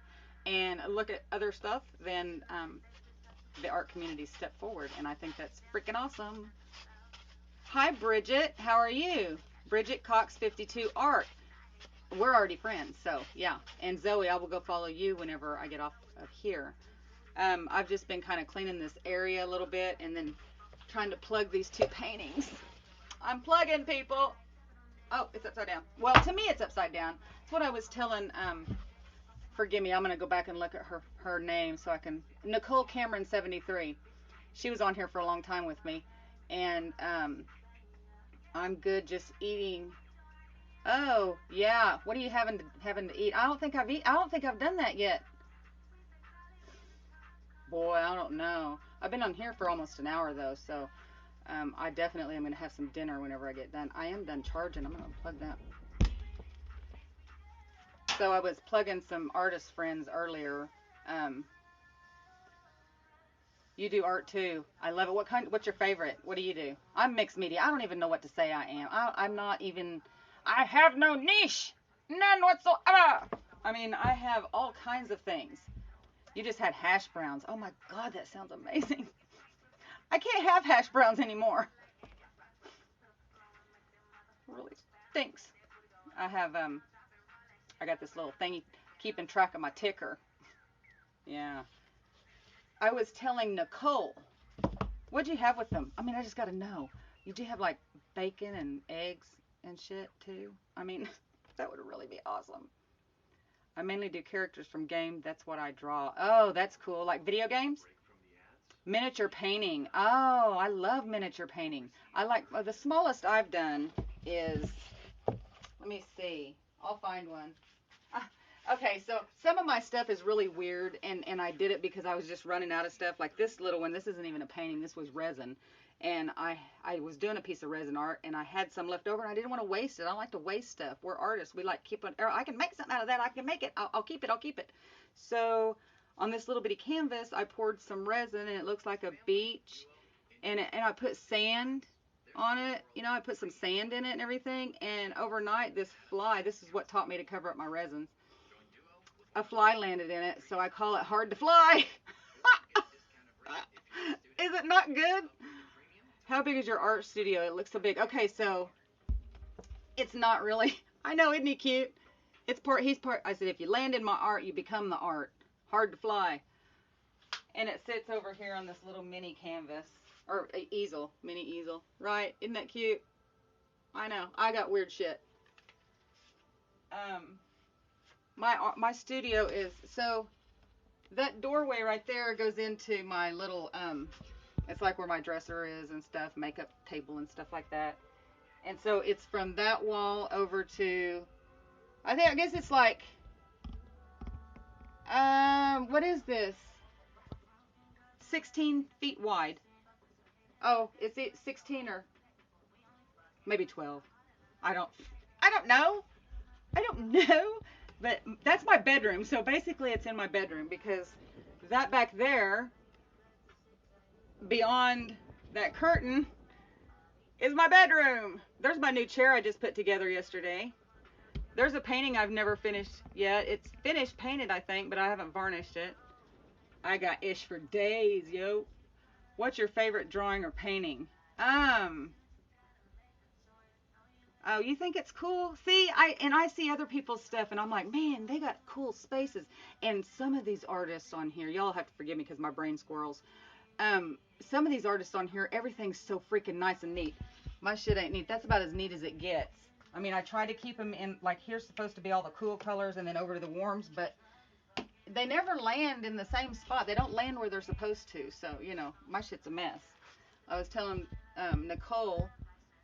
and look at other stuff, then the art community stepped forward, and I think that's freaking awesome. Hi, Bridget. How are you? Bridget Cox 52 Art. We're already friends, so yeah. And Zoe, I will go follow you whenever I get off of here. I've just been kind of cleaning this area a little bit and then trying to plug these two paintings. I'm plugging, people. Oh, it's upside down. Well, to me, it's upside down. That's what I was telling. Forgive me, I'm going to go back and look at her name so I can. Nicole Cameron 73. She was on here for a long time with me. And I'm good just eating Oh, yeah. What are you having to eat? I don't think I've done that yet. Boy, I don't know. I've been on here for almost an hour though, so I definitely am gonna have some dinner whenever I get done. I am done charging. I'm gonna plug that. So I was plugging some artist friends earlier. Um, you do art too. I love it. What's your favorite? What do you do? I'm mixed media. I don't even know what to say I am. I'm not even. I have no niche. None whatsoever. I mean, I have all kinds of things. You just had hash browns. Oh my God, that sounds amazing. I can't have hash browns anymore. It really stinks. I have I got this little thingy keeping track of my ticker. Yeah. I was telling Nicole, what'd you have with them? I mean, I just gotta know. You do have like bacon and eggs and shit too. I mean, that would really be awesome. I mainly do characters from game. That's what I draw. Oh, that's cool. Like video games? Miniature painting. Oh, I love miniature painting. I like the smallest I've done is, let me see. I'll find one. Ah, okay, so some of my stuff is really weird, and I did it because I was just running out of stuff. Like this little one, this isn't even a painting. This was resin, and I was doing a piece of resin art, and I had some left over, and I didn't want to waste it. I don't like to waste stuff. We're artists. We like keep it. I can make something out of that. I can make it. I'll keep it. I'll keep it. So on this little bitty canvas, I poured some resin, and it looks like a beach, and I put sand on it. You know, I put some sand in it and everything. And overnight, this fly, this is what taught me to cover up my resins. A fly landed in it, so I call it hard to fly. Is it not good? How big is your art studio? It looks so big. Okay, so it's not really. I know, isn't he cute? It's part. He's part. I said, if you land in my art, you become the art. Hard to fly. And it sits over here on this little mini canvas or easel, mini easel. Right? Isn't that cute? I know. I got weird shit. Um, my studio is so that doorway right there goes into my little it's like where my dresser is and stuff, makeup table and stuff like that. And so it's from that wall over to, I guess it's like what is this? 16 feet wide. Oh, is it 16 or maybe 12? I don't I don't know. I don't know. But that's my bedroom. So basically it's in my bedroom because that back there beyond that curtain is my bedroom. There's my new chair I just put together yesterday. There's a painting I've never finished yet. It's finished painted, I think, but I haven't varnished it. I got ish for days, yo. What's your favorite drawing or painting? Um, oh, you think it's cool? See, I see other people's stuff and I'm like, man, they got cool spaces. And some of these artists on here, y'all have to forgive me because my brain squirrels. Some of these artists on here, everything's so freaking nice and neat. My shit ain't neat. That's about as neat as it gets. I mean, I try to keep them in, like, here's supposed to be all the cool colors and then over to the warms, but they never land in the same spot. They don't land where they're supposed to. So, you know, my shit's a mess. I was telling Nicole,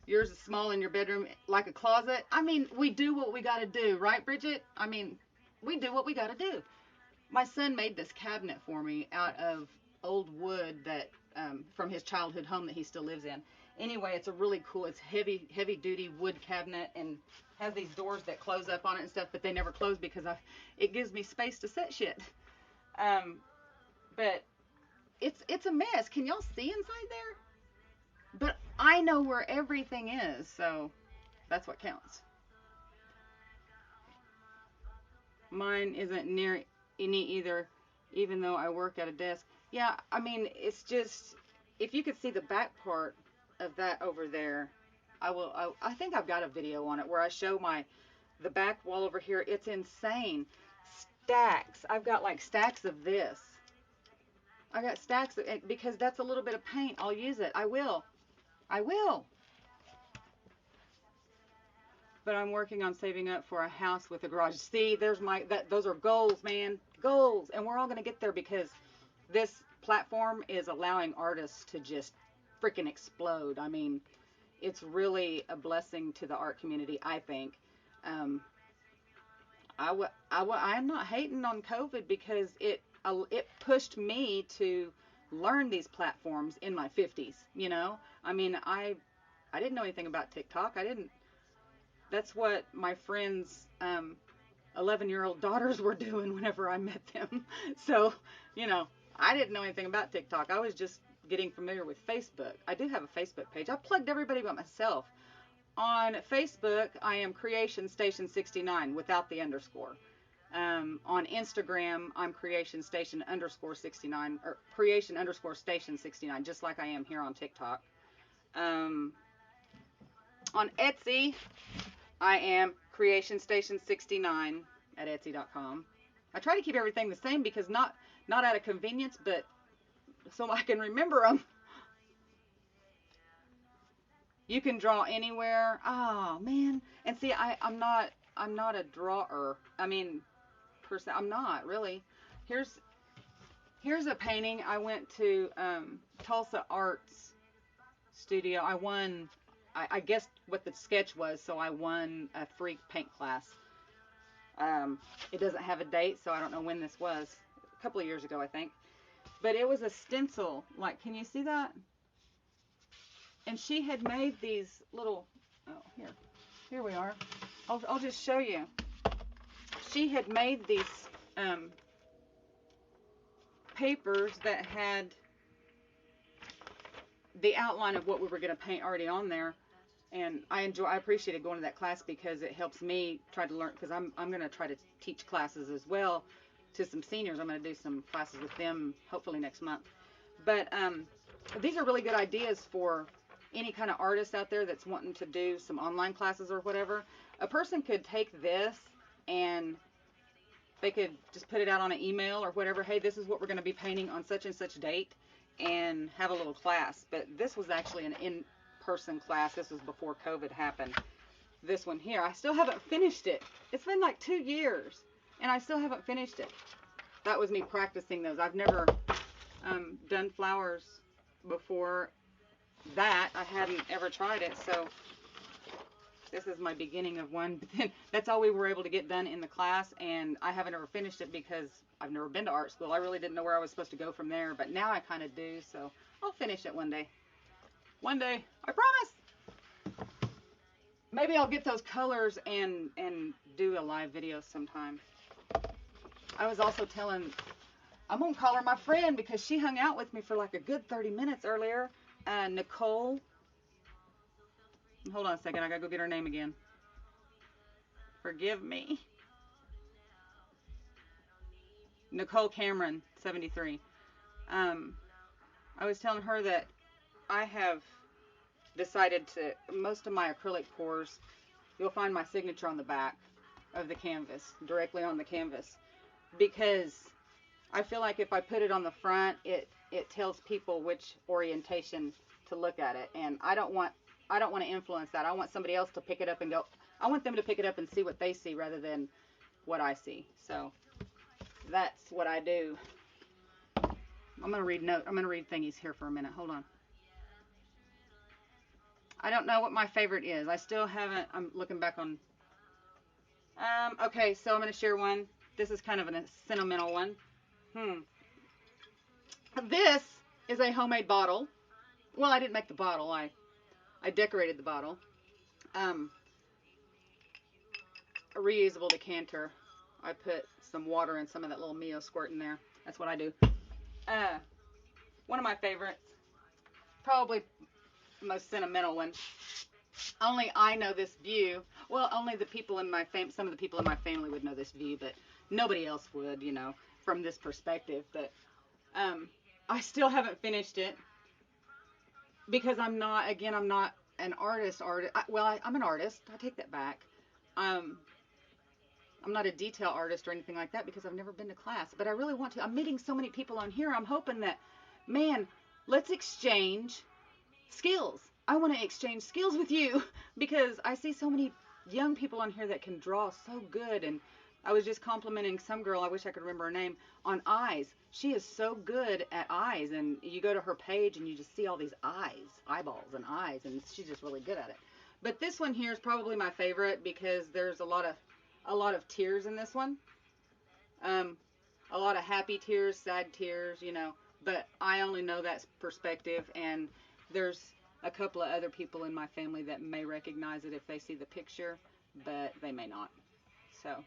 yours is small in your bedroom like a closet. I mean, we do what we got to do, right, Bridget? I mean, we do what we got to do. My son made this cabinet for me out of old wood that from his childhood home that he still lives in. Anyway, it's a really cool, it's heavy duty wood cabinet and has these doors that close up on it and stuff, but they never close because it gives me space to set shit. Um, but it's a mess. Can y'all see inside there? But I know where everything is, so that's what counts. Mine isn't near any either, even though I work at a desk. Yeah, I mean, it's just, if you could see the back part of that over there, I think I've got a video on it where I show the back wall over here. It's insane. Stacks. I've got like stacks of this. I got stacks of it because that's a little bit of paint. I'll use it. I will. I will. But I'm working on saving up for a house with a garage. See, those are goals, man. Goals. And we're all going to get there because this platform is allowing artists to just freaking explode. I mean, it's really a blessing to the art community, I think. Um, I'm not hating on COVID because it pushed me to learn these platforms in my 50s. You know, I mean, I didn't know anything about TikTok. I didn't. That's what my friends' 11-year-old daughters were doing whenever I met them. So, you know, I didn't know anything about TikTok. I was just getting familiar with Facebook. I do have a Facebook page. I plugged everybody but myself. On Facebook, I am Creation Station 69 without the underscore. On Instagram, I'm Creation Station underscore 69 or Creation underscore Station 69, just like I am here on TikTok. Um, on Etsy, I am Creation Station 69 at Etsy.com. I try to keep everything the same because not out of convenience, but so I can remember them. You can draw anywhere. Oh man! And see, I'm not a drawer. I mean, I'm not really. Here's here's a painting. I went to Tulsa Arts Studio. I won. I guessed what the sketch was, so I won a free paint class. It doesn't have a date, so I don't know when this was. A couple of years ago, I think. But it was a stencil. Like, can you see that? And she had made these little. Oh, here we are. I'll just show you. She had made these papers that had the outline of what we were going to paint already on there. And I appreciated going to that class because it helps me try to learn, because I'm going to try to teach classes as well to some seniors. I'm going to do some classes with them hopefully next month. But these are really good ideas for any kind of artist out there that's wanting to do some online classes or whatever. A person could take this and they could just put it out on an email or whatever. Hey, this is what we're going to be painting on such and such date, and have a little class. But this was actually an in-person class. This was before COVID happened. This one here, I still haven't finished it. It's been like 2 years, and I still haven't finished it. That was me practicing those. I've never done flowers before that. I hadn't ever tried it, so this is my beginning of one. But then that's all we were able to get done in the class, and I haven't ever finished it because I've never been to art school. I really didn't know where I was supposed to go from there, but now I kind of do, so I'll finish it one day. One day, I promise. Maybe I'll get those colors and do a live video sometime. I was also telling, I'm gonna call her my friend because she hung out with me for like a good 30 minutes earlier. Nicole. Hold on a second, I gotta go get her name again. Forgive me. Nicole Cameron, 73. I was telling her that I have decided to, most of my acrylic pours, you'll find my signature on the back of the canvas, directly on the canvas. Because I feel like if I put it on the front, it tells people which orientation to look at it. And I don't want to influence that. I want somebody else to pick it up and go, I want them to pick it up and see what they see rather than what I see. So that's what I do. I'm gonna read thingies here for a minute. Hold on. I don't know what my favorite is. I still haven't. I'm looking back on. Okay, so I'm gonna share one. This is kind of a sentimental one. This is a homemade bottle. Well, I didn't make the bottle. I decorated the bottle. A reusable decanter. I put some water and some of that little Mio squirt in there. That's what I do. One of my favorites. Probably the most sentimental one. Only I know this view. Well, only the people in my some of the people in my family would know this view, but nobody else would, from this perspective. But I still haven't finished it because I'm not an artist. I'm an artist. I take that back. I'm not a detail artist or anything like that because I've never been to class, but I really want to. I'm meeting so many people on here. I'm hoping that, man, let's exchange skills. I want to exchange skills with you because I see so many young people on here that can draw so good. And I was just complimenting some girl, I wish I could remember her name, on eyes. She is so good at eyes, and you go to her page and you just see all these eyeballs and eyes, and she's just really good at it. But this one here is probably my favorite because there's a lot of tears in this one. A lot of happy tears, sad tears, you know. But I only know that perspective, and there's a couple of other people in my family that may recognize it if they see the picture, but they may not. So,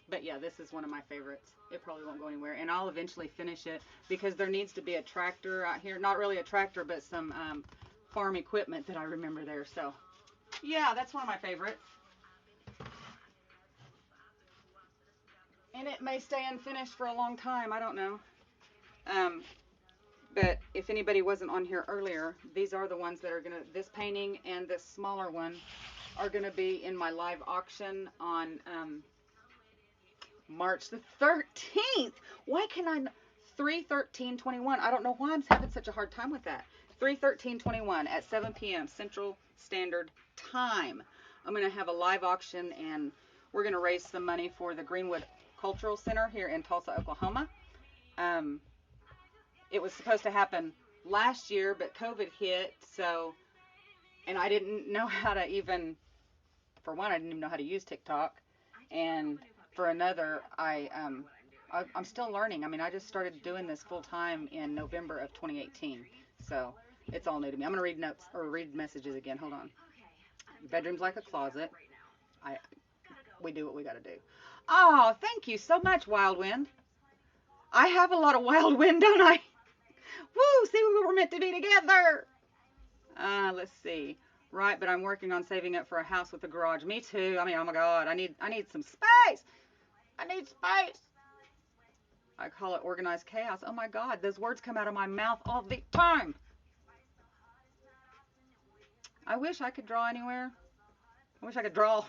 but yeah, this is one of my favorites. It probably won't go anywhere, and I'll eventually finish it because there needs to be a tractor out here. Not really a tractor, but some farm equipment that I remember there. So, yeah, that's one of my favorites. And it may stay unfinished for a long time. I don't know. Um, but if anybody wasn't on here earlier, these are the ones that are going to, this painting and this smaller one are going to be in my live auction on March the 13th. Why can I, 3/13/21? I don't know why I'm having such a hard time with that. 3/13/21 at 7 p.m. Central Standard Time. I'm going to have a live auction, and we're going to raise some money for the Greenwood Cultural Center here in Tulsa, Oklahoma. It was supposed to happen last year, but COVID hit, so, and I didn't know how to even, for one, I didn't even know how to use TikTok, and for another, I'm still learning. I mean, I just started doing this full time in November of 2018, so it's all new to me. I'm gonna read notes or read messages again. Hold on. Bedroom's like a closet. We do what we gotta do. Oh, thank you so much, Wild Wind. I have a lot of wild wind, don't I? Woo! See, we were meant to be together. Let's see. Right, but I'm working on saving up for a house with a garage. Me too. I mean, oh my God, I need some space. I need space. I call it organized chaos. Oh my God, those words come out of my mouth all the time. I wish I could draw anywhere. I wish I could draw.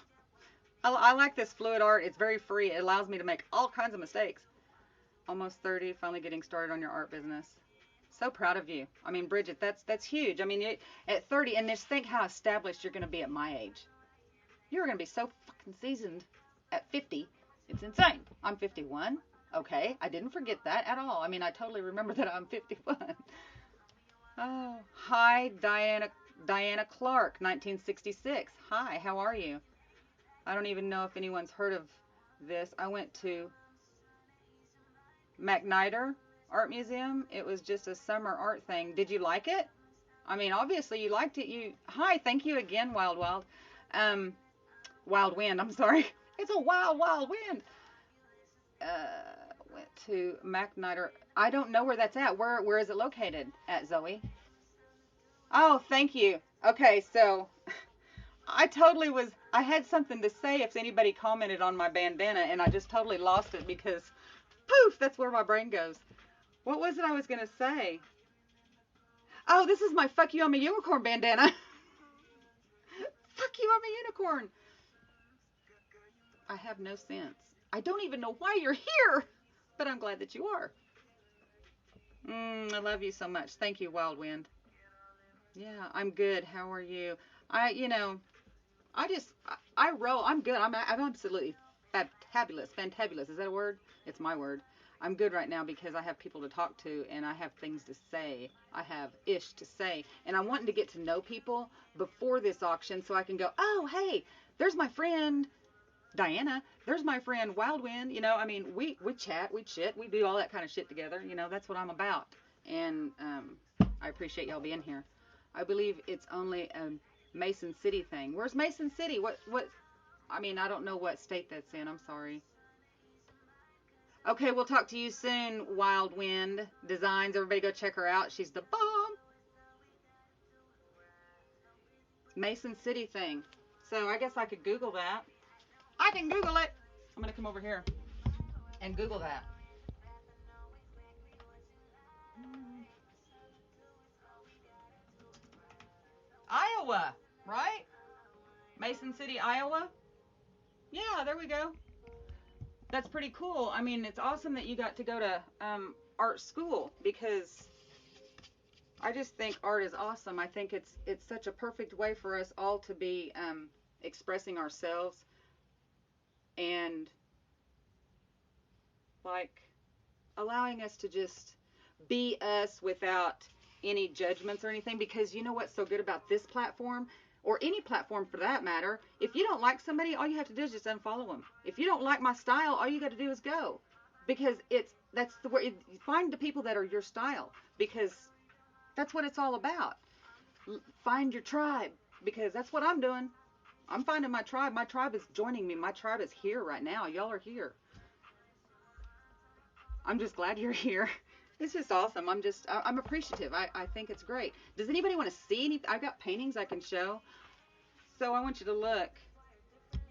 I like this fluid art. It's very free. It allows me to make all kinds of mistakes. Almost 30, finally getting started on your art business. So proud of you. I mean, Bridget, that's huge. I mean, at 30, and just think how established you're going to be at my age. You're going to be so fucking seasoned at 50. It's insane. I'm 51. Okay, I didn't forget that at all. I mean, I totally remember that I'm 51. Oh, hi, Diana Clark, 1966. Hi, how are you? I don't even know if anyone's heard of this. I went to McNider Art Museum. It was just a summer art thing. Did you like it? I mean, obviously you liked it. Hi, thank you again, Wild Wind. I'm sorry. It's a wild, wild wind. Went to McNider. I don't know where that's at. Where is it located at, Zoe? Oh, thank you. Okay, so I had something to say if anybody commented on my bandana, and I just totally lost it because, poof, that's where my brain goes. What was it I was going to say? Oh, this is my fuck you, I'm a unicorn bandana. Fuck you, I'm a unicorn. I have no sense. I don't even know why you're here, but I'm glad that you are. I love you so much. Thank you, Wild Wind. Yeah, I'm good. How are you? You know, I roll. I'm good. I'm absolutely fabulous. Fantabulous. Is that a word? It's my word. I'm good right now because I have people to talk to and I have things to say. I have ish to say. And I'm wanting to get to know people before this auction so I can go, oh, hey, there's my friend Diana. There's my friend Wildwind. You know, I mean, we chat, we chit, we do all that kind of shit together. You know, that's what I'm about. And I appreciate y'all being here. I believe it's only a Mason City thing. Where's Mason City? What? I mean, I don't know what state that's in. I'm sorry. Okay, we'll talk to you soon, Wild Wind Designs. Everybody go check her out. She's the bomb. Mason City thing. So I guess I could Google that. I can Google it. I'm going to come over here and Google that. Iowa, right? Mason City, Iowa. Yeah, there we go. That's pretty cool. I mean, it's awesome that you got to go to art school because I just think art is awesome. I think it's such a perfect way for us all to be expressing ourselves and like allowing us to just be us without any judgments or anything. Because you know what's so good about this platform? or any platform for that matter. If you don't like somebody, all you have to do is just unfollow them. If you don't like my style, all you got to do is go, because that's the way. Find the people that are your style, because that's what it's all about. Find your tribe, because that's what I'm doing. I'm finding my tribe. My tribe is joining me. My tribe is here right now. Y'all are here. I'm just glad you're here. It's just awesome. I'm appreciative. I think it's great. Does anybody want to see any? I've got paintings I can show. So I want you to look.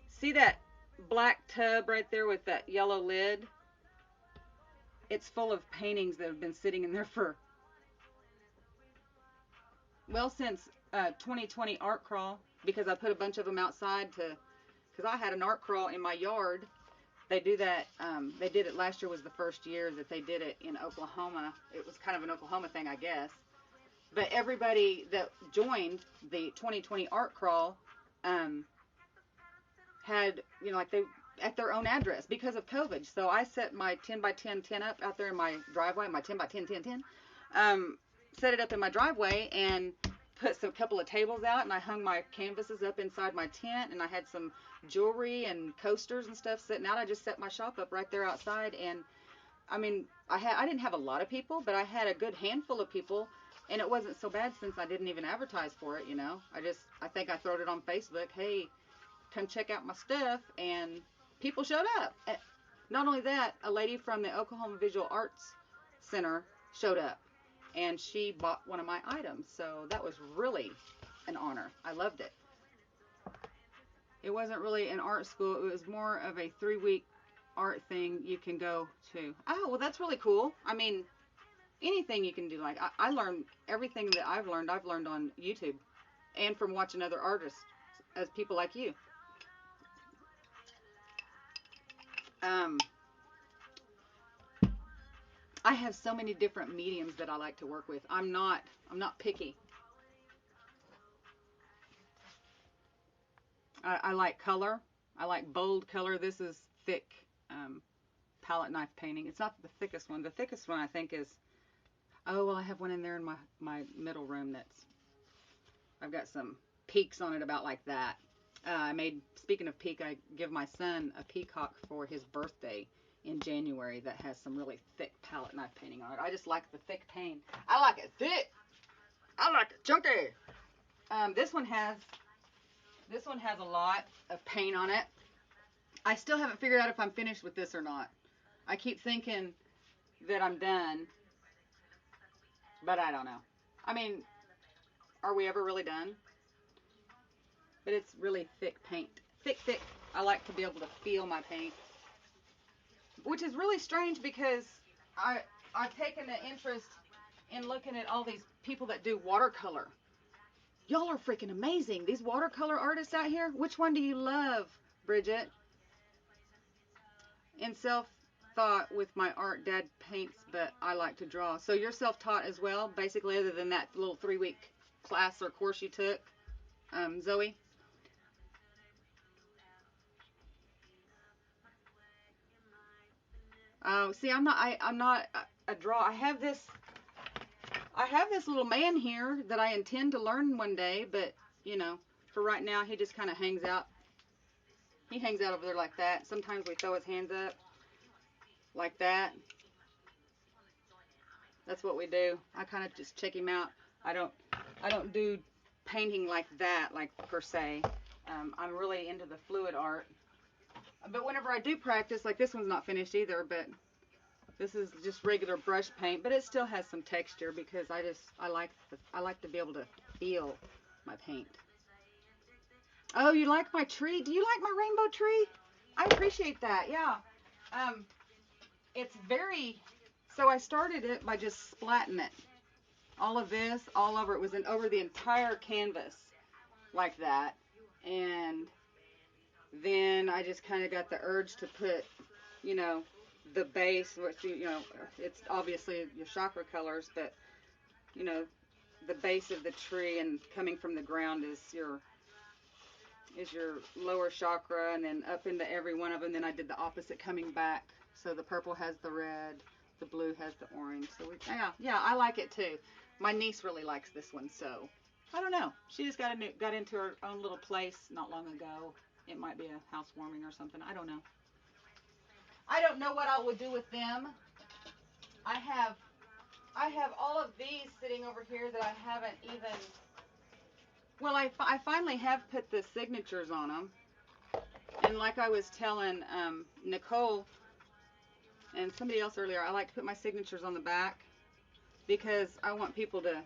See that black tub right there with that yellow lid? It's full of paintings that have been sitting in there for, well, since 2020 art crawl, because I put a bunch of them outside because I had an art crawl in my yard. They do that. They did it last year. Was the first year that they did it in Oklahoma. It was kind of an Oklahoma thing, I guess. But everybody that joined the 2020 art crawl had, like they at their own address because of COVID. So I set my 10 by 10 tent up out there in my driveway, my 10 by 10 10 set it up in my driveway and put a couple of tables out, and I hung my canvases up inside my tent, and I had some jewelry and coasters and stuff sitting out. I just set my shop up right there outside, and I mean, I didn't have a lot of people, but I had a good handful of people, and it wasn't so bad since I didn't even advertise for it, I think I throwed it on Facebook, hey, come check out my stuff, and people showed up. Not only that, a lady from the Oklahoma Visual Arts Center showed up, and she bought one of my items, so that was really an honor. I loved it. It wasn't really an art school. It was more of a 3-week art thing you can go to. Oh, well, that's really cool. I mean, anything you can do. Like, I learned everything that I've learned on YouTube and from watching other artists, as people like you. I have so many different mediums that I like to work with. I'm not picky. I like color. I like bold color. This is thick palette knife painting. It's not the thickest one. The thickest one I think is, oh, well, I have one in there in my middle room I've got some peaks on it about like that. Speaking of peak, I give my son a peacock for his birthday in January that has some really thick palette knife painting on it. I just like the thick paint. I like it thick. I like it chunky. This one has a lot of paint on it. I still haven't figured out if I'm finished with this or not. I keep thinking that I'm done, but I don't know. I mean, are we ever really done? But it's really thick paint. Thick. I like to be able to feel my paint. Which is really strange because I've taken an interest in looking at all these people that do watercolor. Y'all are freaking amazing. These watercolor artists out here. Which one do you love, Bridget? In self-thought with my art, Dad paints, but I like to draw. So you're self-taught as well, basically, other than that little 3-week class or course you took, Zoe? Oh, see, I'm not a draw. I have this little man here that I intend to learn one day, but for right now, he just kind of hangs out. He hangs out over there like that. Sometimes we throw his hands up like that. That's what we do. I kind of just check him out. I don't do painting like that, like per se. I'm really into the fluid art. But whenever I do practice, like this one's not finished either, but this is just regular brush paint, but it still has some texture because I like to be able to feel my paint. Oh, you like my tree? Do you like my rainbow tree? I appreciate that. Yeah. It's very. So I started it by just splatting it. All of this, all over. It was over the entire canvas, like that. And then I just kind of got the urge to put, the base, which it's obviously your chakra colors, but the base of the tree and coming from the ground is your lower chakra, and then up into every one of them. Then I did the opposite coming back. So the purple has the red, the blue has the orange. So yeah, I like it too. My niece really likes this one, so I don't know. She just got into her own little place not long ago. It might be a housewarming or something. I don't know. I don't know what I would do with them. I have I have all of these sitting over here that I haven't even. Well, I finally have put the signatures on them, and like I was telling Nicole and somebody else earlier, I like to put my signatures on the back because I want people to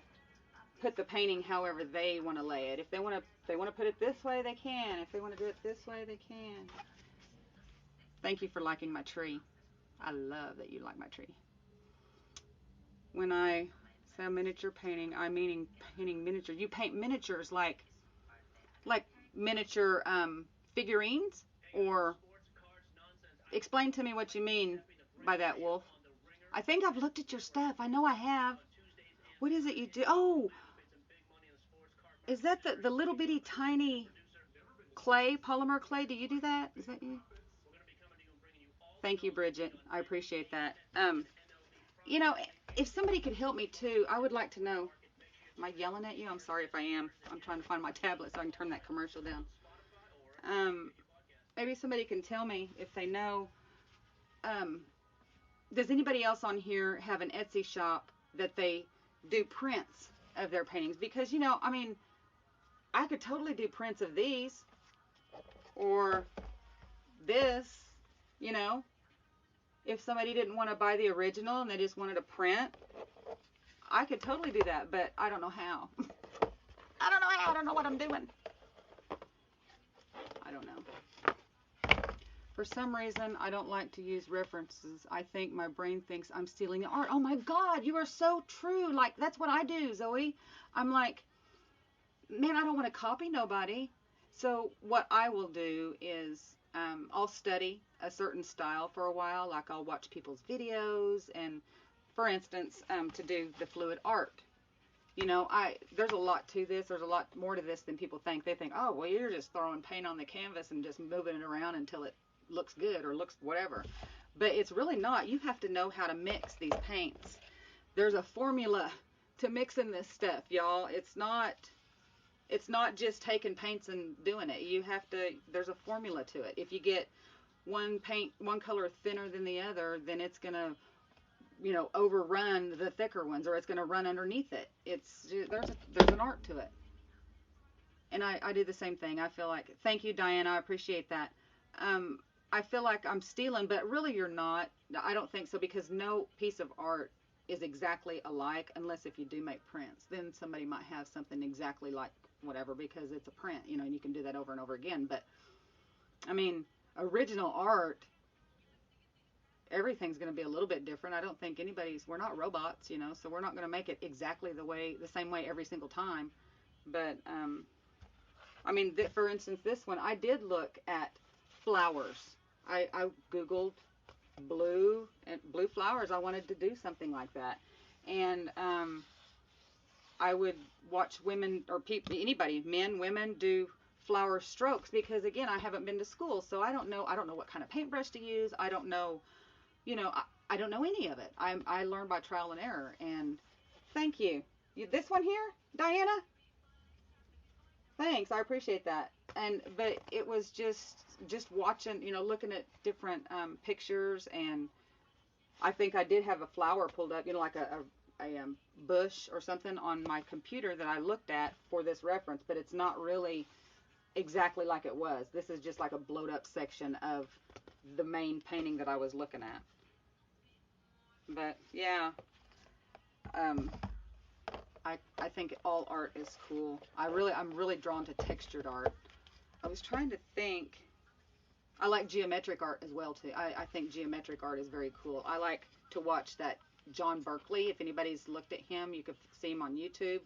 put the painting however they want to lay it. If they want to put it this way, they can. If they want to do it this way, they can. Thank you for liking my tree. I love that you like my tree. When I say miniature painting, I mean painting miniature. You paint miniatures like miniature figurines, or explain to me what you mean by that, Wolf. I think I've looked at your stuff. I know I have. What is it you do? Oh, is that the little bitty tiny clay, polymer clay? Do you do that? Is that you? Thank you, Bridget. I appreciate that. You know, if somebody could help me too, I would like to know. Am I yelling at you? I'm sorry if I am. I'm trying to find my tablet so I can turn that commercial down. Maybe somebody can tell me if they know. Um, does anybody else on here have an Etsy shop that they do prints of their paintings? Because, you know, I mean, I could totally do prints of these or this, you know. If somebody didn't want to buy the original and they just wanted a print, I could totally do that, but I don't know how. I don't know how. I don't know what I'm doing. I don't know. For some reason, I don't like to use references. I think my brain thinks I'm stealing the art. Oh my God, you are so true. Like, that's what I do, Zoe. I'm like, man, I don't want to copy nobody. So what I will do is I'll study a certain style for a while. Like, I'll watch people's videos and, for instance, to do the fluid art. You know, there's a lot to this. There's a lot more to this than people think. They think, oh, well, you're just throwing paint on the canvas and just moving it around until it looks good or looks whatever. But it's really not. You have to know how to mix these paints. There's a formula to mixing this stuff, y'all. It's not just taking paints and doing it. You have to, there's a formula to it. If you get one color thinner than the other, then it's going to, you know, overrun the thicker ones, or it's going to run underneath it. There's an art to it. And I do the same thing. I feel like, thank you, Diana, I appreciate that. I feel like I'm stealing, but really you're not. I don't think so, because no piece of art is exactly alike, unless if you do make prints. Then somebody might have something exactly like whatever, because it's a print, you know, and you can do that over and over again. But, I mean, original art, everything's going to be a little bit different. I don't think we're not robots, you know, so we're not going to make it exactly the same way every single time. But, I mean, for instance, this one, I did look at flowers. I Googled blue flowers. I wanted to do something like that. And, I would watch women or people, anybody, men, women, do flower strokes, because again, I haven't been to school, so I don't know what kind of paintbrush to use. I don't know, you know, I don't know any of it. I learned by trial and error. And thank you. This one here, Diana? Thanks, I appreciate that. But it was just watching, you know, looking at different pictures, and I think I did have a flower pulled up, you know, like a bush or something on my computer that I looked at for this reference, but it's not really exactly like it was. This is just like a blowed up section of the main painting that I was looking at. But yeah, um, I think all art is cool. I'm really drawn to textured art. I was trying to think. I like geometric art as well too. I think geometric art is very cool. I like to watch that John Berkeley. If anybody's looked at him, you could see him on YouTube.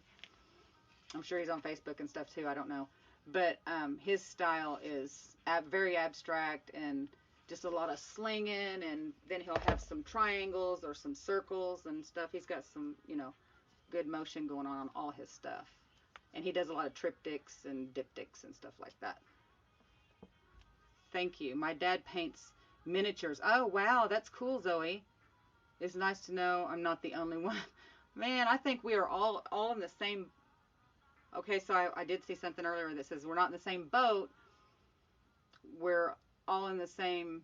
I'm sure he's on Facebook and stuff too. I don't know, but his style is very abstract and just a lot of slinging, and then he'll have some triangles or some circles and stuff. He's got some, you know, good motion going on all his stuff, and he does a lot of triptychs and diptychs and stuff like that. Thank you. My dad paints miniatures. Oh, wow, that's cool, Zoe. It's nice to know I'm not the only one. Man, I think we are all in the same Okay, so I did see something earlier that says we're not in the same boat. We're all in the same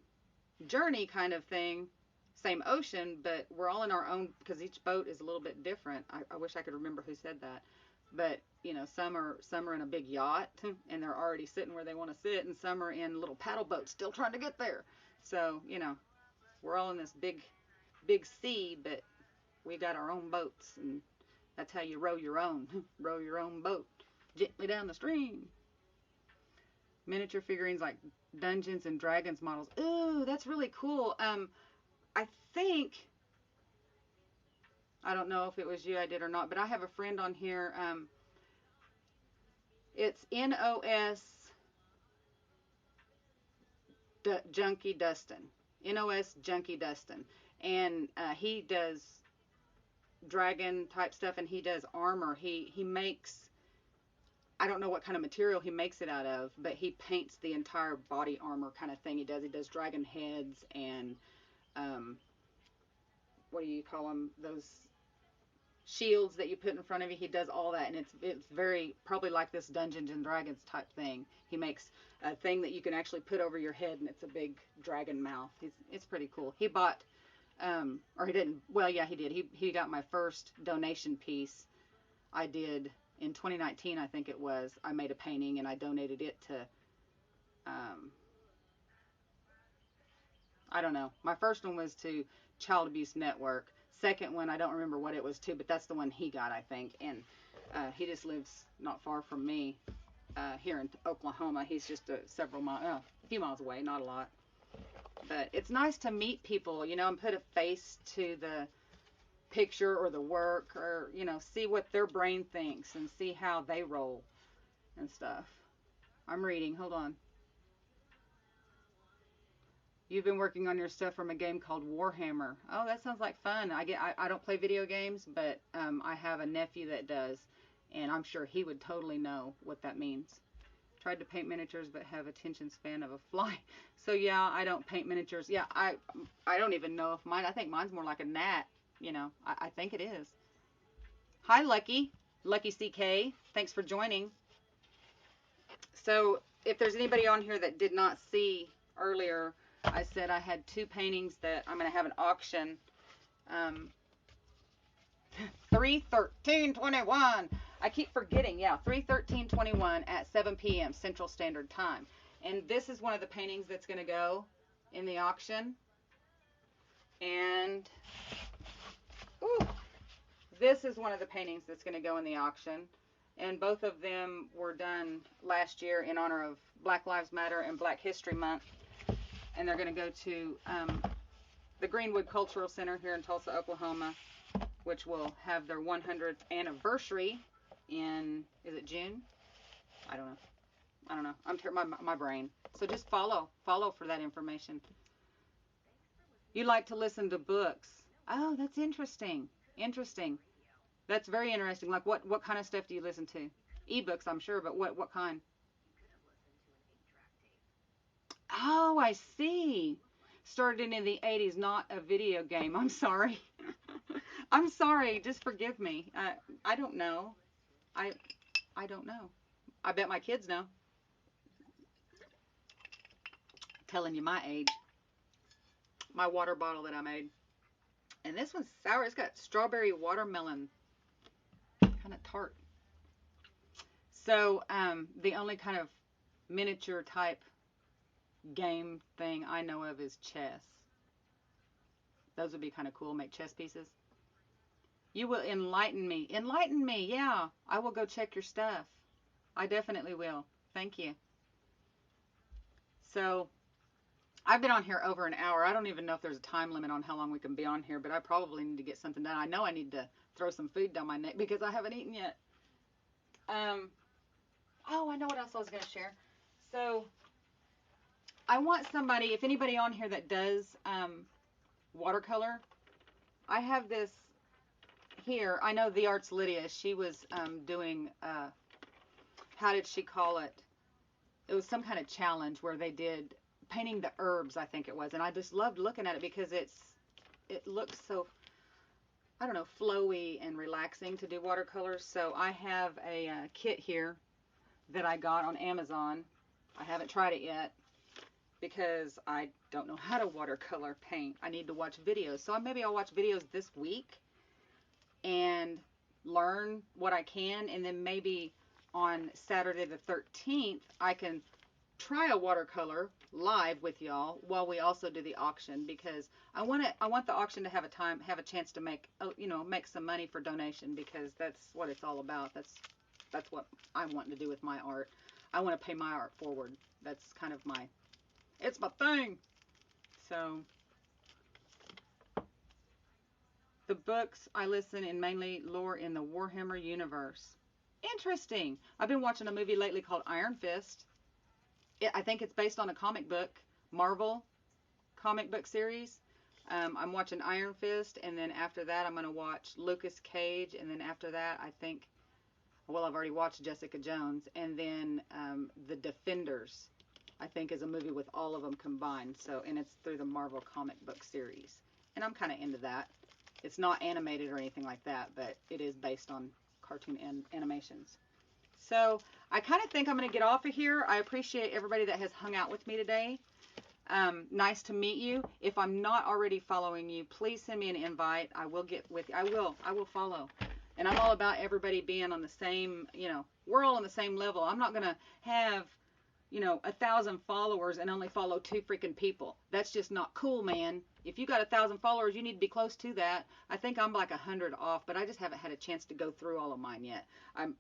journey kind of thing, same ocean, but we're all in our own, because each boat is a little bit different. I wish I could remember who said that. But, you know, some are in a big yacht and they're already sitting where they want to sit, and some are in little paddle boats still trying to get there. So, you know, we're all in this big sea, but we got our own boats, and that's how you row your own row your own boat gently down the stream. Miniature figurines like Dungeons and Dragons models. Ooh, that's really cool. I think, I don't know if it was you I did or not, but I have a friend on here. It's NOS Junkie Dustin. NOS Junkie Dustin. And he does dragon type stuff, and he does armor. He makes, I don't know what kind of material he makes it out of, but he paints the entire body armor kind of thing. He does dragon heads and um, what do you call them? Those shields that you put in front of you. He does all that, and it's very probably like this Dungeons and Dragons type thing. He makes a thing that you can actually put over your head, and it's a big dragon mouth. It's pretty cool. He bought, or he didn't. Well, yeah, he did. He got my first donation piece. I did in 2019, I think it was. I made a painting and I donated it to. Um, I don't know. My first one was to Child Abuse Network. Second one, I don't remember what it was to, but that's the one he got, I think. And he just lives not far from me here in Oklahoma. He's just several miles, a few miles away, not a lot. But it's nice to meet people, you know, and put a face to the picture or the work, or, you know, see what their brain thinks and see how they roll and stuff. I'm reading. Hold on. You've been working on your stuff from a game called Warhammer. Oh, that sounds like fun. I don't play video games, but I have a nephew that does, and I'm sure he would totally know what that means. Tried to paint miniatures, but have attention span of a fly. So yeah, I don't paint miniatures. Yeah, I don't even know if mine. I think mine's more like a gnat. You know, I think it is. Hi, Lucky CK. Thanks for joining. So if there's anybody on here that did not see earlier, I said I had two paintings that I'm going to have an auction. 3/13/21. I keep forgetting. Yeah, 3/13/21 at 7 p.m. Central Standard Time. And this is one of the paintings that's going to go in the auction. And ooh, this is one of the paintings that's going to go in the auction. And both of them were done last year in honor of Black Lives Matter and Black History Month. And they're going to go to the Greenwood Cultural Center here in Tulsa, Oklahoma, which will have their 100th anniversary in, is it June? I don't know. I'm my brain. So just follow for that information. You like to listen to books. Oh, that's interesting. Interesting. That's very interesting. Like what kind of stuff do you listen to? Ebooks, I'm sure, but what kind? Oh, I see. Started in the 80s, not a video game. I'm sorry. I'm sorry. Just forgive me. I don't know. I I don't know. I bet my kids know. Telling you my age. My water bottle that I made. And this one's sour. It's got strawberry watermelon. Kind of tart. So the only kind of miniature type game thing I know of is chess. Those would be kind of cool. Make chess pieces. You will enlighten me. Enlighten me. Yeah. I will go check your stuff. I definitely will. Thank you. So I've been on here over an hour. I don't even know if there's a time limit on how long we can be on here, but I probably need to get something done. I know I need to throw some food down my neck because I haven't eaten yet. Oh, I know what else I was going to share. So I want somebody, if anybody on here that does watercolor, I have this here. I know the Arts Lydia. She was doing, how did she call it? It was some kind of challenge where they did painting the herbs, I think it was. And I just loved looking at it because it looks so, I don't know, flowy and relaxing to do watercolors. So I have a kit here that I got on Amazon. I haven't tried it yet because I don't know how to watercolor paint. I need to watch videos. So maybe I'll watch videos this week and learn what I can, and then maybe on Saturday the 13th I can try a watercolor live with y'all while we also do the auction, because I want the auction to have a chance to make make some money for donation, because that's what it's all about. That's what I'm wanting to do with my art. I want to pay my art forward. That's kind of it's my thing. So the books I listen in mainly lore in the Warhammer universe. Interesting. I've been watching a movie lately called Iron Fist. I think it's based on a comic book, Marvel comic book series. I'm watching Iron Fist, and then after that I'm going to watch Lucas Cage, and then after that I think, well, I've already watched Jessica Jones, and then The Defenders, I think, is a movie with all of them combined. So, and it's through the Marvel comic book series, and I'm kind of into that. It's not animated or anything like that, but it is based on cartoon animations. So I kind of think I'm going to get off of here. I appreciate everybody that has hung out with me today. Nice to meet you. If I'm not already following you, please send me an invite. I will get with you. I will follow. And I'm all about everybody being on the same, we're all on the same level. I'm not going to have, 1,000 followers and only follow 2 freaking people. That's just not cool, man. If you got 1,000 followers, you need to be close to that. I think I'm like 100 off, but I just haven't had a chance to go through all of mine yet.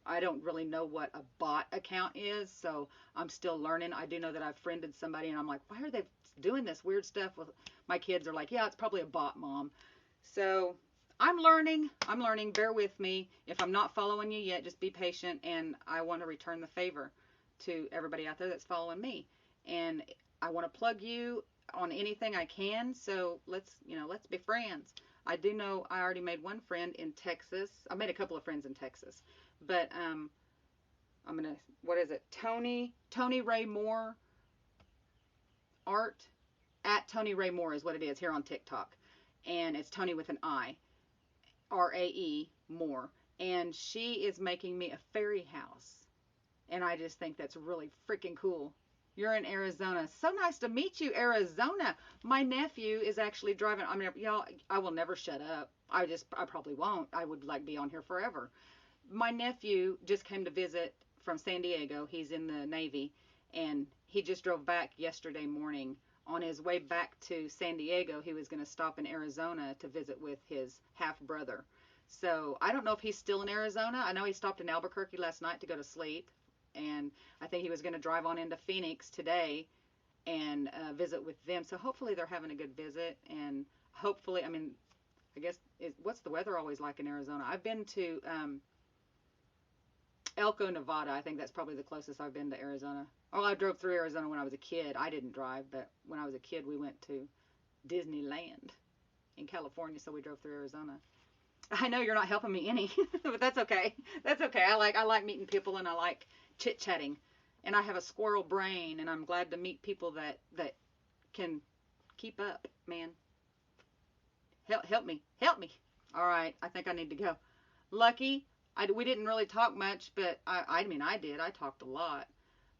I don't really know what a bot account is, so I'm still learning. I do know that I've friended somebody, and I'm like, why are they doing this weird stuff with my kids? Are like, yeah, it's probably a bot, Mom. So I'm learning. Bear with me. If I'm not following you yet, just be patient, and I want to return the favor to everybody out there that's following me. And I want to plug you on anything I can. So let's be friends. I do know I already made one friend in Texas. I made a couple of friends in Texas, but I'm gonna, what is it? Tony Ray Moore art, at Tony Ray Moore is what it is here on TikTok, and it's Tony with an I, RAE Moore, and she is making me a fairy house. And I just think that's really freaking cool. You're in Arizona. So nice to meet you, Arizona. My nephew is actually driving. I mean, y'all, I will never shut up. I probably won't. I would like be on here forever. My nephew just came to visit from San Diego. He's in the Navy, and he just drove back yesterday morning. On his way back to San Diego, he was going to stop in Arizona to visit with his half brother. So I don't know if he's still in Arizona. I know he stopped in Albuquerque last night to go to sleep, and I think he was going to drive on into Phoenix today and visit with them. So hopefully they're having a good visit, and hopefully, I mean, I guess, what's the weather always like in Arizona? I've been to Elko, Nevada. I think that's probably the closest I've been to Arizona. Oh, I drove through Arizona when I was a kid. I didn't drive, but when I was a kid, we went to Disneyland in California, so we drove through Arizona. I know you're not helping me any, but that's okay. That's okay. I like meeting people, and I like chit-chatting. And I have a squirrel brain, and I'm glad to meet people that can keep up, man. Help me. Help me. All right, I think I need to go. Lucky, we didn't really talk much, but I mean, I did. I talked a lot.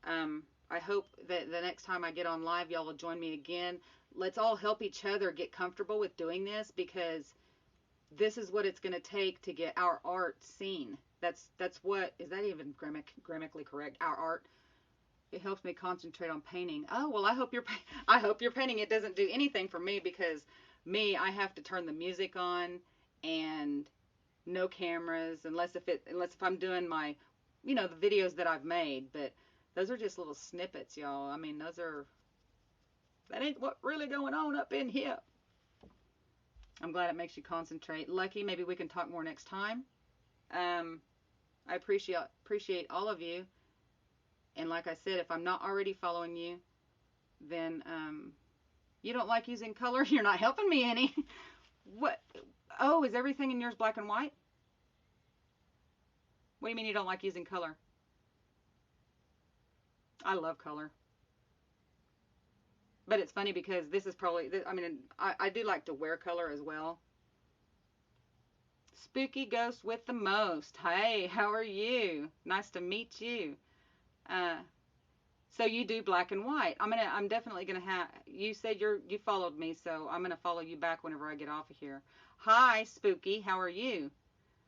I hope that the next time I get on live, y'all will join me again. Let's all help each other get comfortable with doing this, because this is what it's going to take to get our art seen. That's what, is that even grammatically correct? Our art. It helps me concentrate on painting. Oh, well, I hope you're painting. It doesn't do anything for me, because I have to turn the music on, and no cameras, unless if I'm doing my, the videos that I've made. But those are just little snippets, y'all. I mean, that ain't what really going on up in here. I'm glad it makes you concentrate. Lucky, maybe we can talk more next time. I appreciate all of you. And like I said, if I'm not already following you, then you don't like using color. You're not helping me any. What? Oh, is everything in yours black and white? What do you mean you don't like using color? I love color. But it's funny, because this is probably, I mean, I do like to wear color as well. Spooky Ghost with the most. Hey, how are you? Nice to meet you. So you do black and white. I'm definitely gonna have. You said you followed me, so I'm gonna follow you back whenever I get off of here. Hi, Spooky. How are you?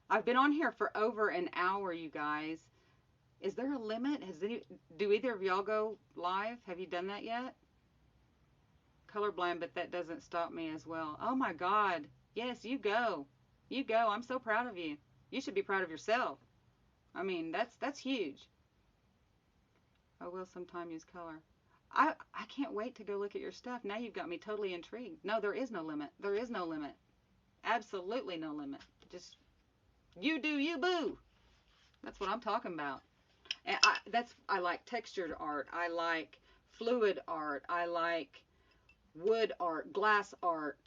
I've been on here for over an hour, you guys. Is there a limit? Do either of y'all go live? Have you done that yet? Colorblind, but that doesn't stop me as well. Oh my God. Yes, you go. You go. I'm so proud of you. You should be proud of yourself. I mean, that's huge. I will sometime use color. I can't wait to go look at your stuff. Now you've got me totally intrigued. No, there is no limit. There is no limit. Absolutely no limit. Just you do you, boo. That's what I'm talking about. And I like textured art. I like fluid art. I like wood art, glass art,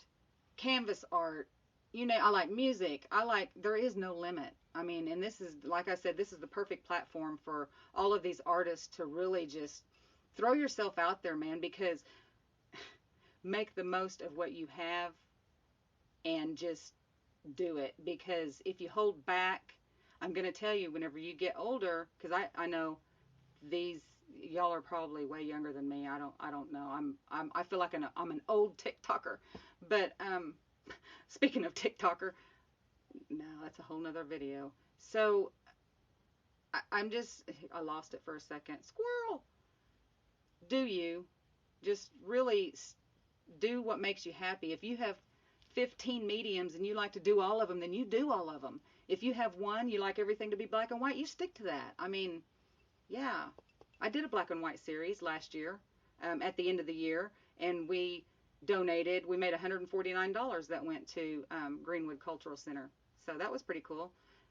canvas art. You know, I like music. There is no limit. I mean, and this is, like I said, this is the perfect platform for all of these artists to really just throw yourself out there, man, because make the most of what you have and just do it. Because if you hold back, I'm going to tell you, whenever you get older, because I know these y'all are probably way younger than me. I don't know. I feel like I'm an old TikToker. But speaking of TikToker, no, that's a whole nother video. So I lost it for a second. Squirrel. Do you just really do what makes you happy? If you have 15 mediums and you like to do all of them, then you do all of them. If you have one, you like everything to be black and white, you stick to that. I mean, yeah. I did a black and white series last year at the end of the year, and we donated. We made $149 that went to Greenwood Cultural Center. So that was pretty cool.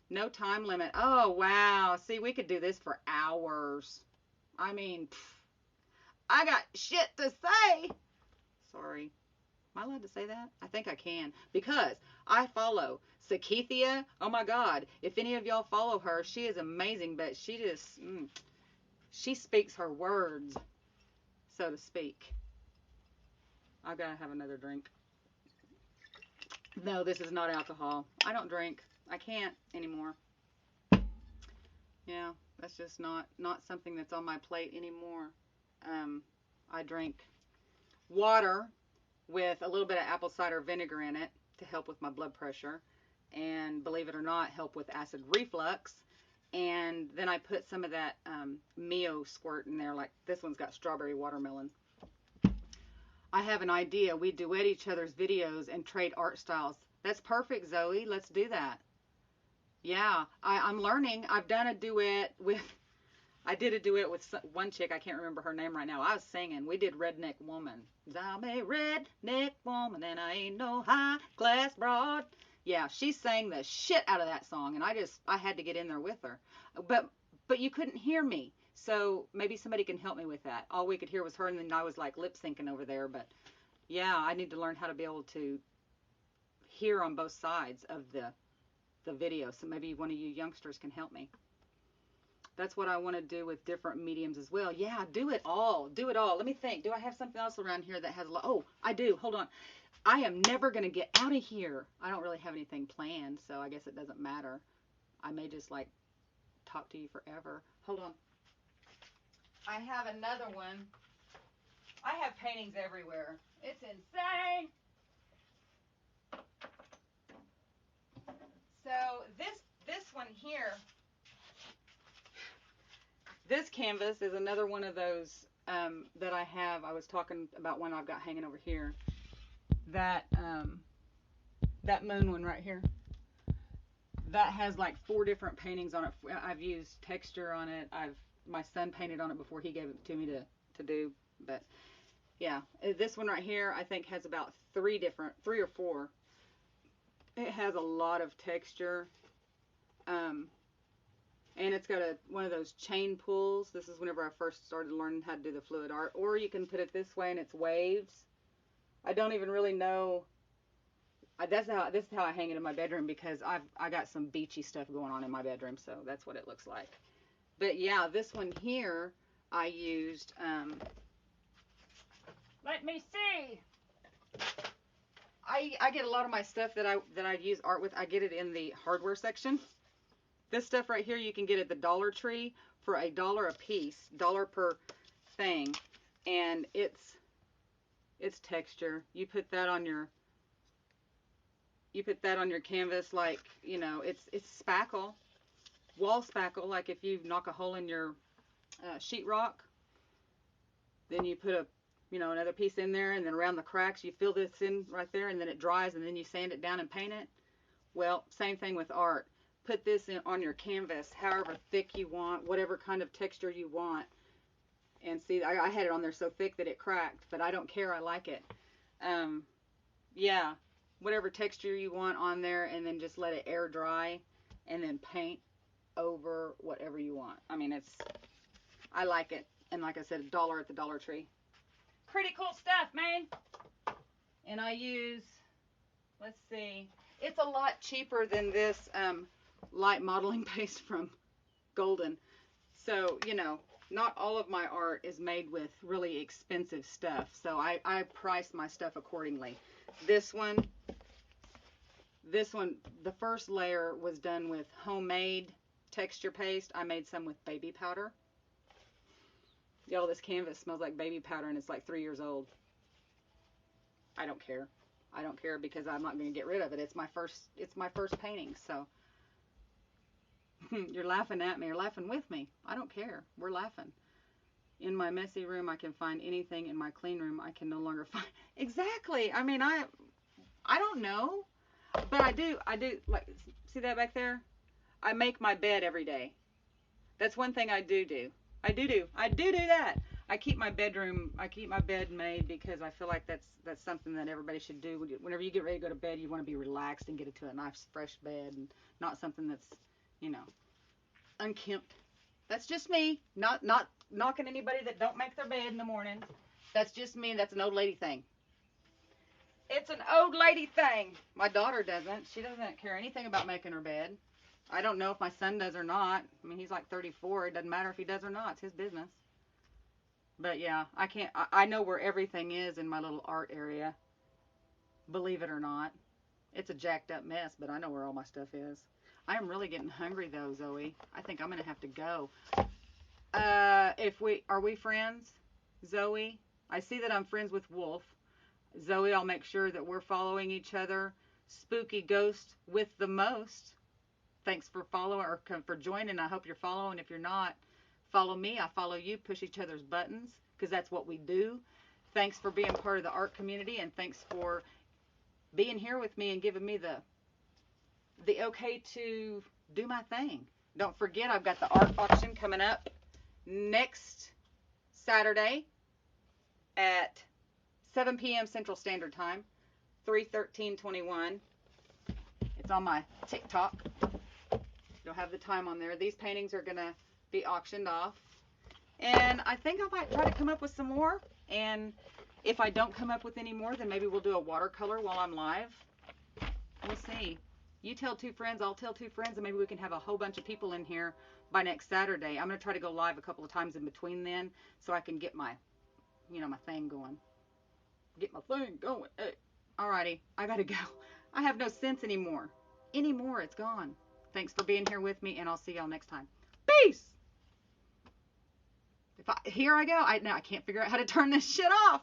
No time limit. Oh, wow. See, we could do this for hours. I mean, I got shit to say. Sorry. Am I allowed to say that? I think I can, because I follow Sakithia. Oh my God. If any of y'all follow her, she is amazing, but she just, she speaks her words, so to speak. I've got to have another drink. No, this is not alcohol. I don't drink. I can't anymore. Yeah, that's just not something that's on my plate anymore. I drink water with a little bit of apple cider vinegar in it to help with my blood pressure, and believe it or not, help with acid reflux. And then I put some of that Mio squirt in there, like this one's got strawberry watermelon. I have an idea. We duet each other's videos and trade art styles. That's perfect, Zoe. Let's do that. Yeah, I'm learning. I've done a duet with, I did a duet with one chick. I can't remember her name right now. I was singing. We did Redneck Woman. I'm a redneck woman and I ain't no high class broad. Yeah, she sang the shit out of that song, and I had to get in there with her. But you couldn't hear me. So maybe somebody can help me with that. All we could hear was her, and then I was like lip syncing over there. But yeah, I need to learn how to be able to hear on both sides of the video. So maybe one of you youngsters can help me. That's what I want to do with different mediums as well. Yeah, do it all. Do it all. Let me think. Do I have something else around here that has a lot? Oh, I do. Hold on. I am never going to get out of here. I don't really have anything planned, so I guess it doesn't matter. I may just like talk to you forever. Hold on. I have another one. I have paintings everywhere. It's insane. So this one here, this canvas is another one of those that I have. I was talking about one I've got hanging over here. That that moon one right here. That has like 4 different paintings on it. I've used texture on it. My son painted on it before he gave it to me to do. But yeah, this one right here I think has about 3 or 4. It has a lot of texture. And it's got one of those chain pulls. This is whenever I first started learning how to do the fluid art. Or you can put it this way and it's waves. I don't even really know. This is how I hang it in my bedroom, because I got some beachy stuff going on in my bedroom, so that's what it looks like. But yeah, this one here I used. Let me see. I get a lot of my stuff that I use art with. I get it in the hardware section. This stuff right here you can get at the Dollar Tree for $1 a piece, dollar per thing, and it's texture. You put that on your canvas, like, you know, it's spackle, wall spackle. Like if you knock a hole in your sheetrock, then you put another piece in there, and then around the cracks you fill this in right there, and then it dries, and then you sand it down and paint it. Well, same thing with art. Put this on your canvas, however thick you want, whatever kind of texture you want. And see, I had it on there so thick that it cracked, but I don't care. I like it. Yeah, whatever texture you want on there, and then just let it air dry, and then paint over whatever you want. I mean, I like it. And like I said, $1 at the Dollar Tree. Pretty cool stuff, man. And I use, let's see, it's a lot cheaper than this light modeling paste from Golden. So, you know, not all of my art is made with really expensive stuff. So I price my stuff accordingly. This one, the first layer was done with homemade texture paste. I made some with baby powder. Y'all, this canvas smells like baby powder, and it's like 3 years old. I don't care. I don't care because I'm not going to get rid of it. It's my first painting, so you're laughing at me. You're laughing with me. I don't care. We're laughing. In my messy room, I can find anything. In my clean room, I can no longer find. Exactly. I mean, I don't know, but I do. Like, see that back there? I make my bed every day. That's one thing I do. I do that. I keep my bed made because I feel like that's something that everybody should do. Whenever you get ready to go to bed, you want to be relaxed and get into a nice fresh bed, and not something that's, you know, unkempt. That's just me. Not knocking anybody that don't make their bed in the morning. That's just me. That's an old lady thing. It's an old lady thing. My daughter doesn't. She doesn't care anything about making her bed. I don't know if my son does or not. I mean, he's like 34. It doesn't matter if he does or not. It's his business. But yeah, I can't. I know where everything is in my little art area. Believe it or not. It's a jacked up mess, but I know where all my stuff is. I am really getting hungry though, Zoe. I think I'm gonna have to go. Are we friends, Zoe? I see that I'm friends with Wolf. Zoe, I'll make sure that we're following each other. Spooky Ghost with the most. Thanks for following or for joining. I hope you're following. If you're not, follow me. I follow you. Push each other's buttons because that's what we do. Thanks for being part of the art community, and thanks for being here with me and giving me the okay to do my thing. Don't forget, I've got the art auction coming up next Saturday at 7 p.m. Central Standard Time, 3/13/21. It's on my TikTok. You'll have the time on there. These paintings are going to be auctioned off. And I think I might try to come up with some more. And if I don't come up with any more, then maybe we'll do a watercolor while I'm live. We'll see. You tell 2 friends, I'll tell 2 friends, and maybe we can have a whole bunch of people in here by next Saturday. I'm going to try to go live a couple of times in between then so I can get my, my thing going. Get my thing going. Hey. Alrighty, I got to go. I have no sense anymore. It's gone. Thanks for being here with me, and I'll see y'all next time. Peace! Here I go. Now I can't figure out how to turn this shit off.